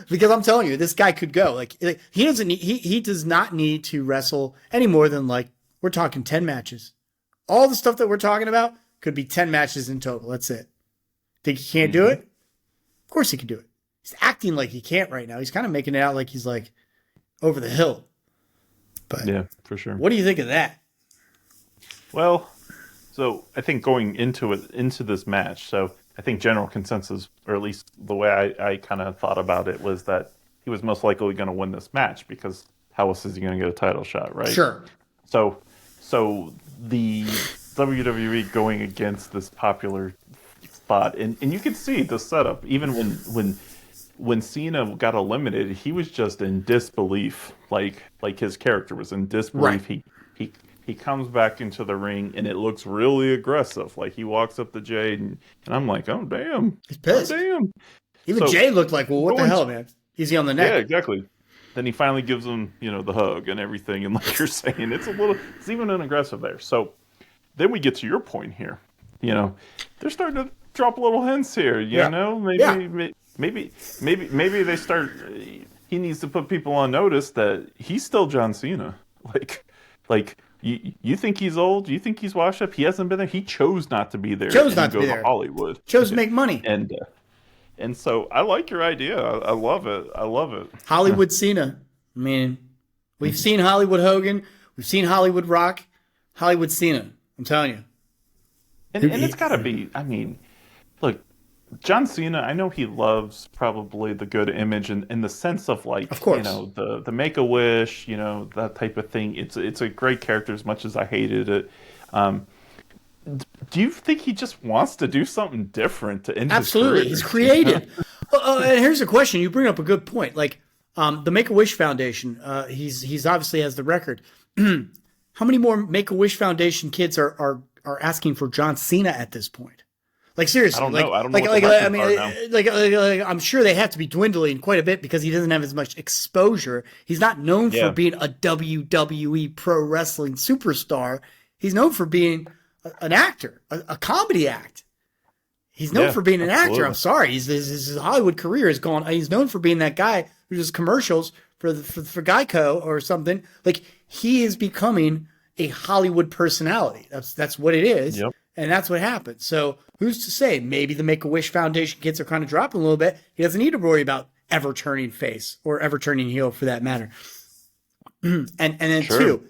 Because I'm telling you, this guy could go. Like he does not need to wrestle any more than like, we're talking 10 matches. All the stuff that we're talking about could be 10 matches in total. That's it. Think he can't do it? Of course he can do it. He's acting like he can't right now. He's kind of making it out like he's like over the hill. But yeah, for sure. What do you think of that? Well, so I think going into this match, so I think general consensus, or at least the way I kind of thought about it, was that he was most likely going to win this match because how else is he going to get a title shot, right? Sure. So the WWE going against this popular spot, and you can see the setup. Even when Cena got eliminated, he was just in disbelief, like his character was in disbelief. Right. He comes back into the ring, and it looks really aggressive. Like, he walks up to Jay, and I'm like, oh, damn. He's pissed. Oh, damn. Even Jay looked like, well, what the hell, man? Easy on the neck. Yeah, exactly. Then he finally gives him, the hug and everything. And like you're saying, it's even an aggressive there. So then we get to your point here. They're starting to drop little hints here, you know? Maybe they start, he needs to put people on notice that he's still John Cena. Like, you think he's old? You think he's washed up? He hasn't been there. He chose not to be there. Chose not to be there. Hollywood. Chose to make money. And so I like your idea. I love it. Hollywood Cena. I mean, we've seen Hollywood Hogan. We've seen Hollywood Rock, Hollywood Cena. I'm telling you. And it's got to be, I mean, look, John Cena, I know he loves probably the good image in the sense of like, of course. The Make-A-Wish, that type of thing. It's a great character as much as I hated it. Do you think he just wants to do something different to end Absolutely. his career? He's creative. And here's a question. You bring up a good point. Like the Make-A-Wish Foundation, he's obviously has the record. How many more Make-A-Wish Foundation kids are asking for John Cena at this point? Like seriously, I don't know. I'm sure they have to be dwindling quite a bit because he doesn't have as much exposure. He's not known for being a WWE pro wrestling superstar. He's known for being an actor, a comedy act. He's known for being an actor. I'm sorry, his Hollywood career is gone. He's known for being that guy who does commercials for Geico or something. Like he is becoming a Hollywood personality. That's what it is. Yep. And that's what happened. So who's to say? Maybe the Make-A-Wish Foundation kids are kind of dropping a little bit. He doesn't need to worry about ever turning face or ever turning heel for that matter. and then two,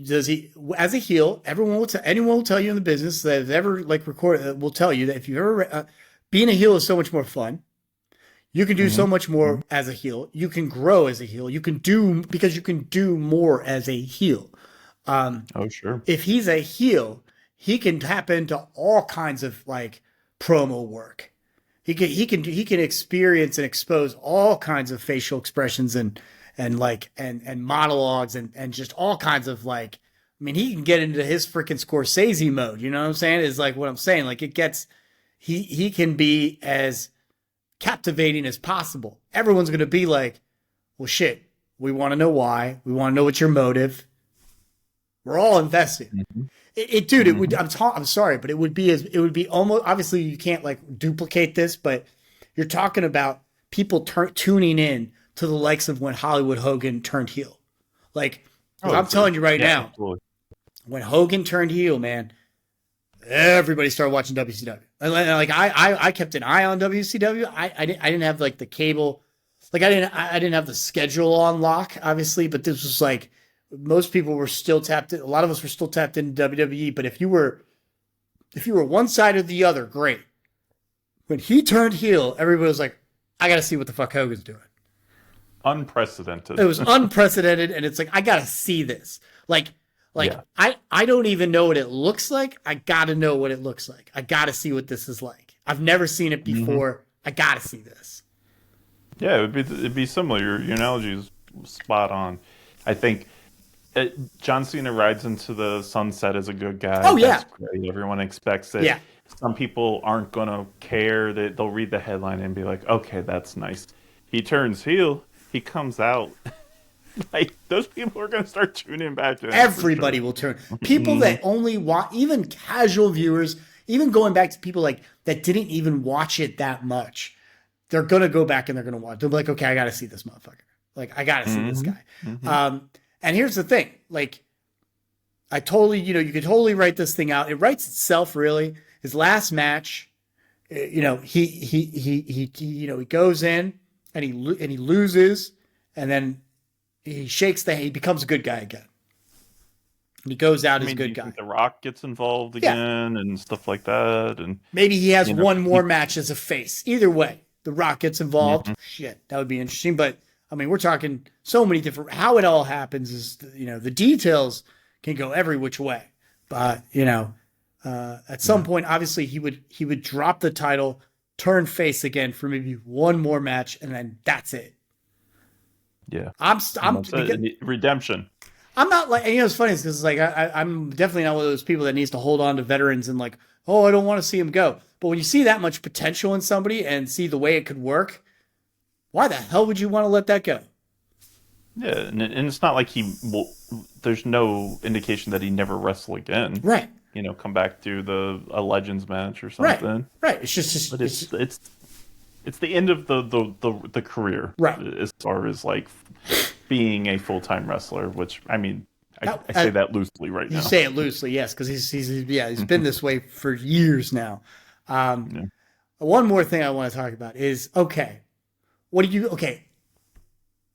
does he as a heel? Anyone will tell you in the business that has ever recorded will tell you that if you ever being a heel is so much more fun. You can do so much more as a heel. You can grow as a heel. You can do more as a heel. Sure. If he's a heel, he can tap into all kinds of like promo work. He can experience and expose all kinds of facial expressions and monologues and just all kinds of like. I mean, he can get into his freaking Scorsese mode. You know what I'm saying? Is like what I'm saying. Like it gets. He can be as captivating as possible. Everyone's going to be like, well, shit, we want to know why. We want to know what's your motive. We're all invested. Mm-hmm. It would, I'm sorry, but it would be almost, obviously you can't like duplicate this, but you're talking about people tuning in to the likes of when Hollywood Hogan turned heel. Like, I'm telling you right now, absolutely. When Hogan turned heel, man, everybody started watching WCW. Like I kept an eye on WCW. I didn't have like the cable, like I didn't have the schedule on lock, obviously, but this was like most people were still tapped in. A lot of us were still tapped into WWE, but if you were one side or the other, great. When he turned heel, everybody was like, I got to see what the fuck Hogan's doing. Unprecedented. It was unprecedented, and it's like, I got to see this. I don't even know what it looks like. I got to know what it looks like. I got to see what this is like. I've never seen it before. Mm-hmm. I got to see this. Yeah, it'd be similar. Your analogy is spot on. I think John Cena rides into the sunset as a good guy. Oh, yeah. That's great. Everyone expects it. Yeah. Some people aren't going to care. They'll read the headline and be like, okay, that's nice. He turns heel. He comes out. Like, those people are going to start tuning back in. Everybody will turn. People that only watch, even casual viewers, even going back to people like that didn't even watch it that much, they're going to go back and they're going to watch. They'll be like, okay, I got to see this motherfucker. Like, I got to see this guy. Mm-hmm. And here's the thing. Like, you could totally write this thing out. It writes itself, really. His last match, he goes in and he loses, and then he becomes a good guy again. And he goes out as a good guy. The Rock gets involved again and stuff like that, and maybe he has one more match as a face. Either way, the Rock gets involved. Mm-hmm. Shit, that would be interesting. But I mean, we're talking so many different. How it all happens is, the details can go every which way. But at some point, obviously, he would drop the title, turn face again for maybe one more match, and then that's it. Yeah, I'm redemption. I'm not like, it's funny because like I'm definitely not one of those people that needs to hold on to veterans and like, oh, I don't want to see him go. But when you see that much potential in somebody and see the way it could work, why the hell would you want to let that go? Yeah, and it's not like there's no indication that he never wrestle again. Right. Come back to a Legends match or something. Right. It's just but it's the end of the career. Right. As far as like being a full-time wrestler, which I mean, I say that loosely right now. You say it loosely, yes, because he's been this way for years now. One more thing I want to talk about is, okay,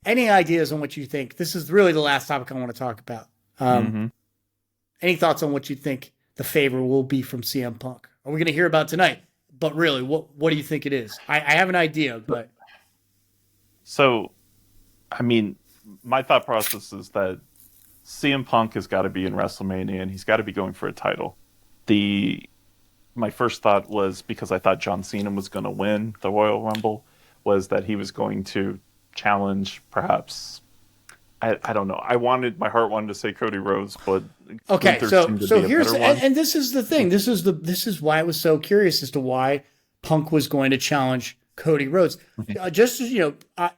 any ideas on what you think? This is really the last topic I want to talk about. Any thoughts on what you think the favor will be from CM Punk? Are we going to hear about tonight? But really, what do you think it is? I have an idea, but... So, I mean, my thought process is that CM Punk has got to be in WrestleMania, and he's got to be going for a title. My first thought was, because I thought John Cena was going to win the Royal Rumble, was that he was going to challenge, perhaps... I don't know. My heart wanted to say Cody Rhodes, but okay. So here's and this is the thing. This is why I was so curious as to why Punk was going to challenge Cody Rhodes. Just as, I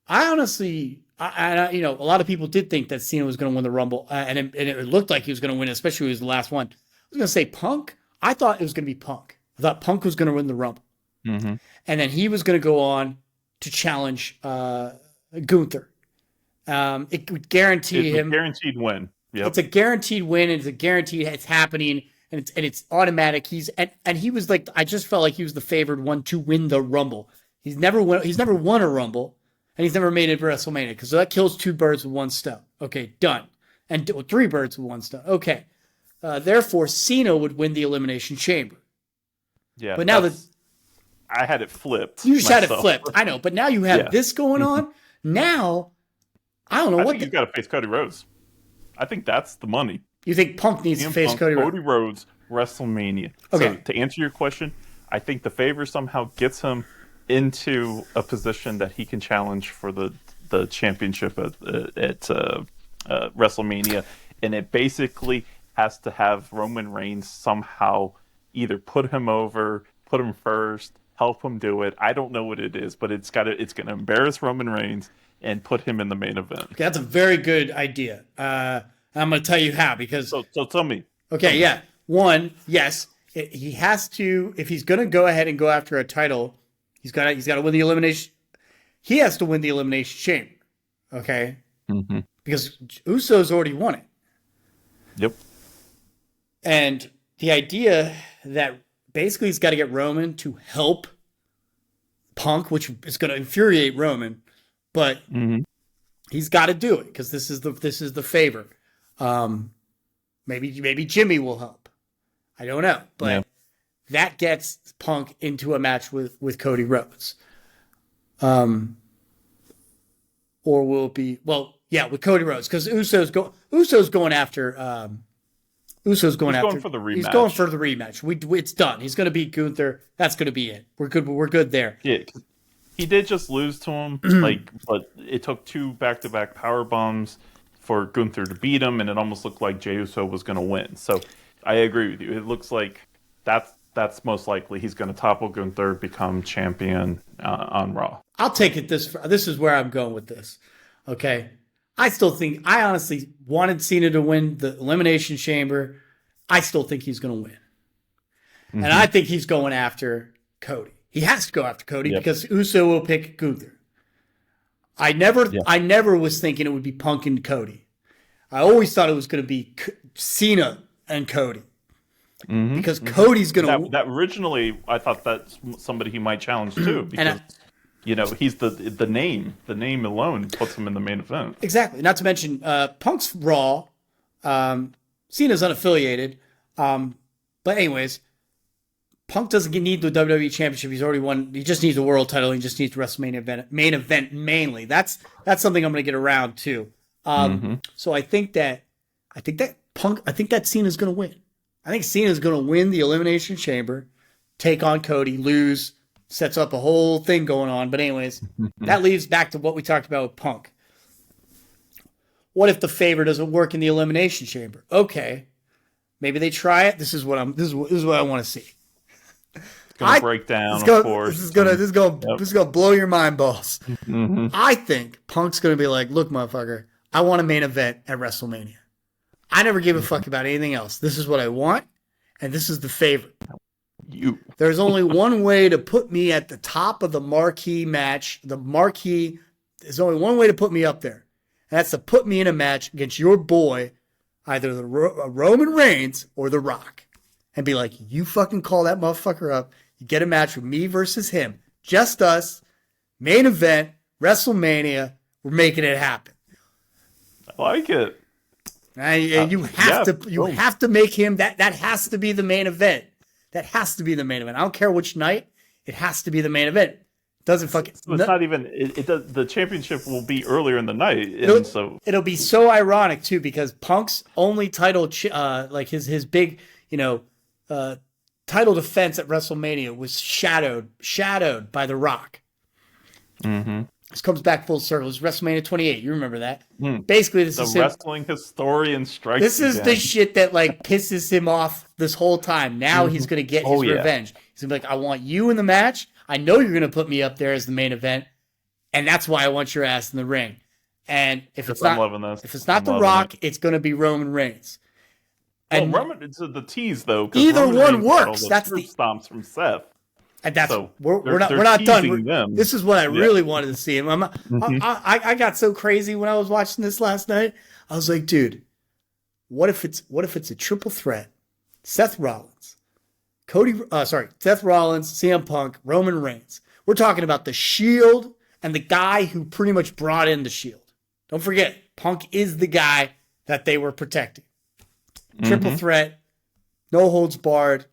honestly, a lot of people did think that Cena was going to win the Rumble, and it looked like he was going to win, especially when he was the last one. I was going to say Punk. I thought it was going to be Punk. I thought Punk was going to win the Rumble, and then he was going to go on to challenge Gunther. It would guarantee him. Guaranteed win. Yep. It's a guaranteed win. And it's a guaranteed. It's happening, and it's automatic. And he was like, I just felt like he was the favored one to win the Rumble. He's never won a Rumble, and he's never made it to WrestleMania, because that kills two birds with one stone. Okay, done. And three birds with one stone. Okay, therefore Cena would win the Elimination Chamber. Yeah, but now I had it flipped. You just had it flipped. I know, but now you have this going on. Now. I don't know I think you got to face Cody Rhodes. I think that's the money. You think Punk needs to face Cody Rhodes, WrestleMania. Okay. So to answer your question, I think the favor somehow gets him into a position that he can challenge for the championship at WrestleMania, and it basically has to have Roman Reigns somehow either put him over, put him first, help him do it. I don't know what it is, but it's going to embarrass Roman Reigns and put him in the main event. Okay, that's a very good idea. I'm going to tell you how, because... So tell me. Okay, yeah. One, yes, he has to, if he's going to go ahead and go after a title, he's got to win the elimination. He has to win the Elimination Chamber, okay? Because Usos already won it. Yep. And the idea that basically he's got to get Roman to help Punk, which is going to infuriate Roman, but he's got to do it because this is the favor. Maybe Jimmy will help. I don't know, but that gets Punk into a match with Cody Rhodes. Or will it be with Cody Rhodes, because Uso's going after Uso's going for the rematch. He's going for the rematch. It's done. He's going to beat Gunther. That's going to be it. We're good there. Yeah. He did just lose to him, but it took two back-to-back power bombs for Gunther to beat him, and it almost looked like Jey Uso was going to win. So I agree with you. It looks like that's most likely he's going to topple Gunther, become champion on Raw. I'll take it. This is where I'm going with this. Okay, I honestly wanted Cena to win the Elimination Chamber. I still think he's going to win, and I think he's going after Cody. He has to go after Cody because Uso will pick Gunther. I never was thinking it would be Punk and Cody. I always thought it was going to be Cena and Cody. Because Cody's going to... That originally, I thought that's somebody he might challenge too. Because, he's the name. The name alone puts him in the main event. Exactly. Not to mention, Punk's Raw. Cena's unaffiliated. But anyways... Punk doesn't need the WWE Championship. He's already won. He just needs a world title. He just needs the WrestleMania main event mainly. That's something I'm going to get around to. So I think that Cena's going to win. I think Cena's going to win the Elimination Chamber, take on Cody, lose, sets up a whole thing going on. But anyways, that leads back to what we talked about with Punk. What if the favor doesn't work in the Elimination Chamber? Okay, maybe they try it. This is what I want to see. It's gonna break down, of course. This is gonna blow your mind balls. I think Punk's gonna be like, look, motherfucker, I want a main event at WrestleMania. I never give a fuck about anything else. This is what I want, and this is the favorite. There's only one way to put me at the top of the marquee match. There's only one way to put me up there, and that's to put me in a match against your boy, either the Roman Reigns or The Rock. And be like, you fucking call that motherfucker up. You get a match with me versus him. Just us. Main event. WrestleMania. We're making it happen. I like it. And you have to make him that has to be the main event. That has to be the main event. I don't care which night. It has to be the main event. Doesn't fucking. So it's not even. It does. The championship will be earlier in the night, it'll be so ironic too because Punk's only title, like his big, title defense at WrestleMania was shadowed by The Rock. Mm-hmm. This comes back full circle. It's WrestleMania 28. You remember that? Basically, this is the wrestling historian strikes. This is again. the shit that like pisses him off this whole time. Now he's gonna get his revenge. He's gonna be like, I want you in the match. I know you're gonna put me up there as the main event, and that's why I want your ass in the ring. And if it's not The Rock, it's gonna be Roman Reigns. And Roman, it's the tease though. Either one works. That's the stomps from Seth. And that's we're not done. This is what I really wanted to see. I got so crazy when I was watching this last night. I was like, dude, what if it's a triple threat? Seth Rollins, CM Punk, Roman Reigns. We're talking about the Shield and the guy who pretty much brought in the Shield. Don't forget, Punk is the guy that they were protecting. Triple threat, no holds barred,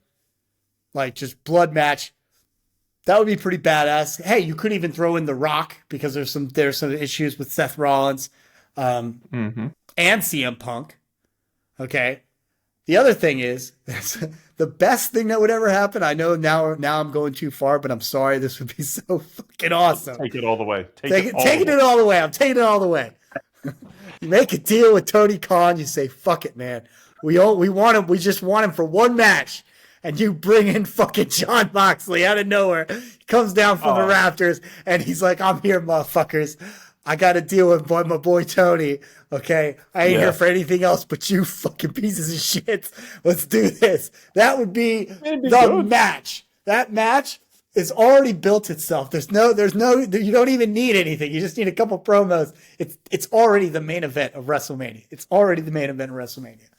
like just blood match. That would be pretty badass. Hey, you could even throw in The Rock because there's some issues with Seth Rollins and CM Punk. Okay. The other thing is the best thing that would ever happen. I know now I'm going too far, but I'm sorry. This would be so fucking awesome. Take it all the way. Taking it all the way. I'm taking it all the way. You make a deal with Tony Khan. You say, fuck it, man. We want him. We just want him for one match. And you bring in fucking Jon Moxley out of nowhere. He comes down from the rafters, and he's like, I'm here, motherfuckers. I got to deal with my boy Tony, okay? I ain't here for anything else but you fucking pieces of shit. Let's do this. That would be the match. That match is already built itself. There's no, you don't even need anything. You just need a couple promos. It's already the main event of WrestleMania. It's already the main event of WrestleMania.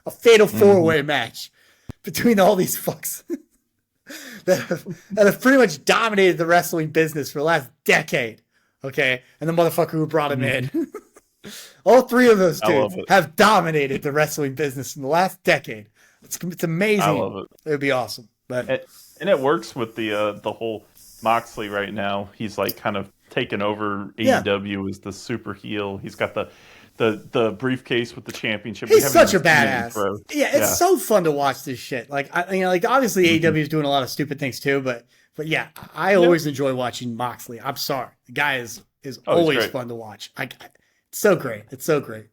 A fatal four-way match between all these fucks that have pretty much dominated the wrestling business for the last decade, okay? And the motherfucker who brought him in. All three of those dudes have dominated the wrestling business in the last decade. It's amazing. I love it. It would be awesome. But and it works with the whole Moxley right now. He's like kind of taken over AEW as the super heel. He's got the briefcase with the championship. He's such a badass. It's so fun to watch this shit. Like obviously AEW is doing a lot of stupid things too, but yeah, I always enjoy watching Moxley. I'm sorry, the guy is always fun to watch. It's so great. It's so great.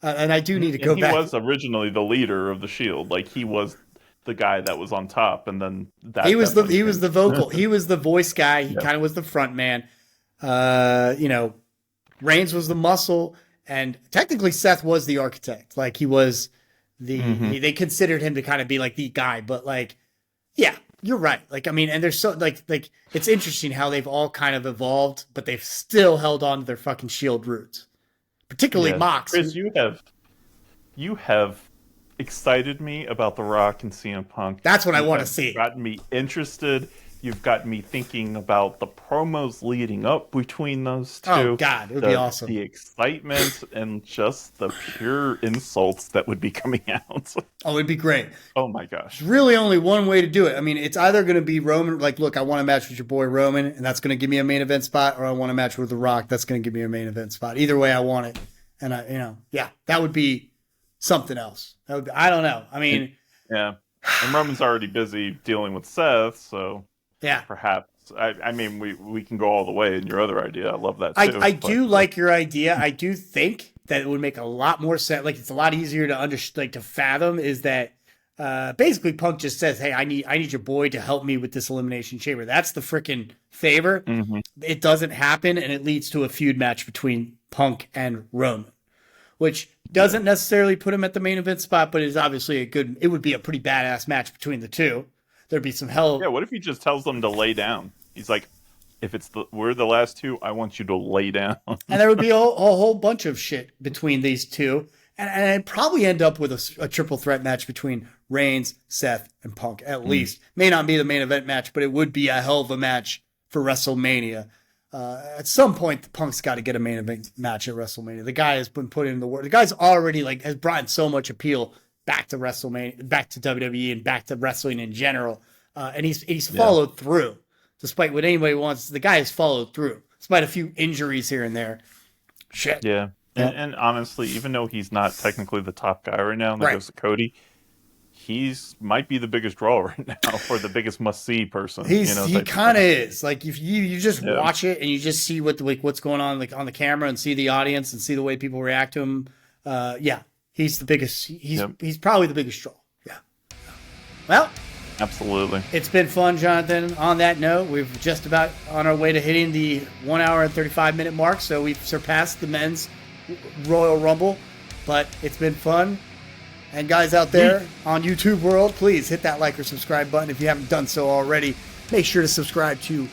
And I do need to go back. He was originally the leader of the Shield. Like he was the guy that was on top, and then he was the vocal. He was the voice guy. He kind of was the front man. Reigns was the muscle. And technically, Seth was the architect. Like he was they considered him to kind of be like the guy. But like, yeah, you're right. Like I mean, and there's so like it's interesting how they've all kind of evolved, but they've still held on to their fucking Shield roots. Particularly Mox. Chris, you have excited me about The Rock and CM Punk. That's what I want to see. You've gotten me interested. You've got me thinking about the promos leading up between those two. Oh, God, it would be awesome. The excitement and just the pure insults that would be coming out. Oh, it'd be great. Oh, my gosh. There's really only one way to do it. I mean, it's either going to be Roman, like, look, I want a match with your boy Roman, and that's going to give me a main event spot, or I want a match with The Rock, that's going to give me a main event spot. Either way, I want it. And, that would be something else. I don't know. I mean. Yeah. And Roman's already busy dealing with Seth, so. Yeah, perhaps. I mean, we can go all the way in your other idea. I love that too. I do like your idea. I do think that it would make a lot more sense. Like it's a lot easier to understand, to fathom. Is that basically Punk just says, "Hey, I need your boy to help me with this Elimination Chamber." That's the freaking favor. Mm-hmm. It doesn't happen, and it leads to a feud match between Punk and Roman, which doesn't necessarily put him at the main event spot, but is obviously it would be a pretty badass match between the two. There'd be some hell. Yeah, what if he just tells them to lay down? He's like, if we're the last two, I want you to lay down. And there would be a whole bunch of shit between these two. And I'd probably end up with a triple threat match between Reigns, Seth, and Punk, at least. May not be the main event match, but it would be a hell of a match for WrestleMania. At some point, the Punk's got to get a main event match at WrestleMania. The guy has been putting in the work. The guy's already has brought so much appeal back to WrestleMania, back to WWE, and back to wrestling in general. And he's followed through, despite what anybody wants. The guy has followed through, despite a few injuries here and there. Shit. Yeah. And honestly, even though he's not technically the top guy right now, that goes to Cody, he's might be the biggest draw right now, or the biggest must-see person. He kind of is. Like if you just watch it and you just see what's going on on the camera and see the audience and see the way people react to him. He's the biggest. He's probably the biggest draw. Yeah. Well, absolutely. It's been fun, Jonathan. On that note, we're just about on our way to hitting the 1 hour and 35-minute mark, so we've surpassed the men's Royal Rumble, but it's been fun. And guys out there on YouTube world, please hit that like or subscribe button if you haven't done so already. Make sure to subscribe to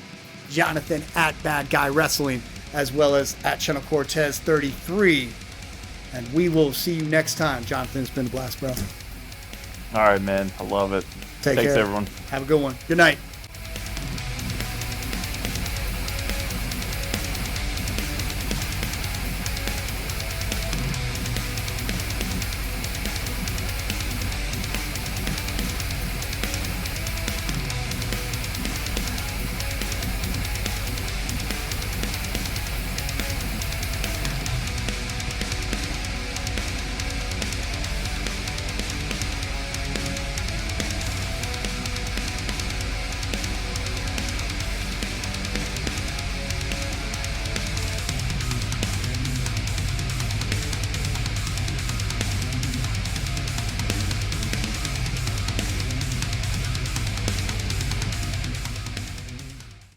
Jonathan at Bad Guy Wrestling, as well as at Channel Cortez 33. And we will see you next time. Jonathan, it's been a blast, bro. All right, man. I love it. Thanks, everyone. Have a good one. Good night.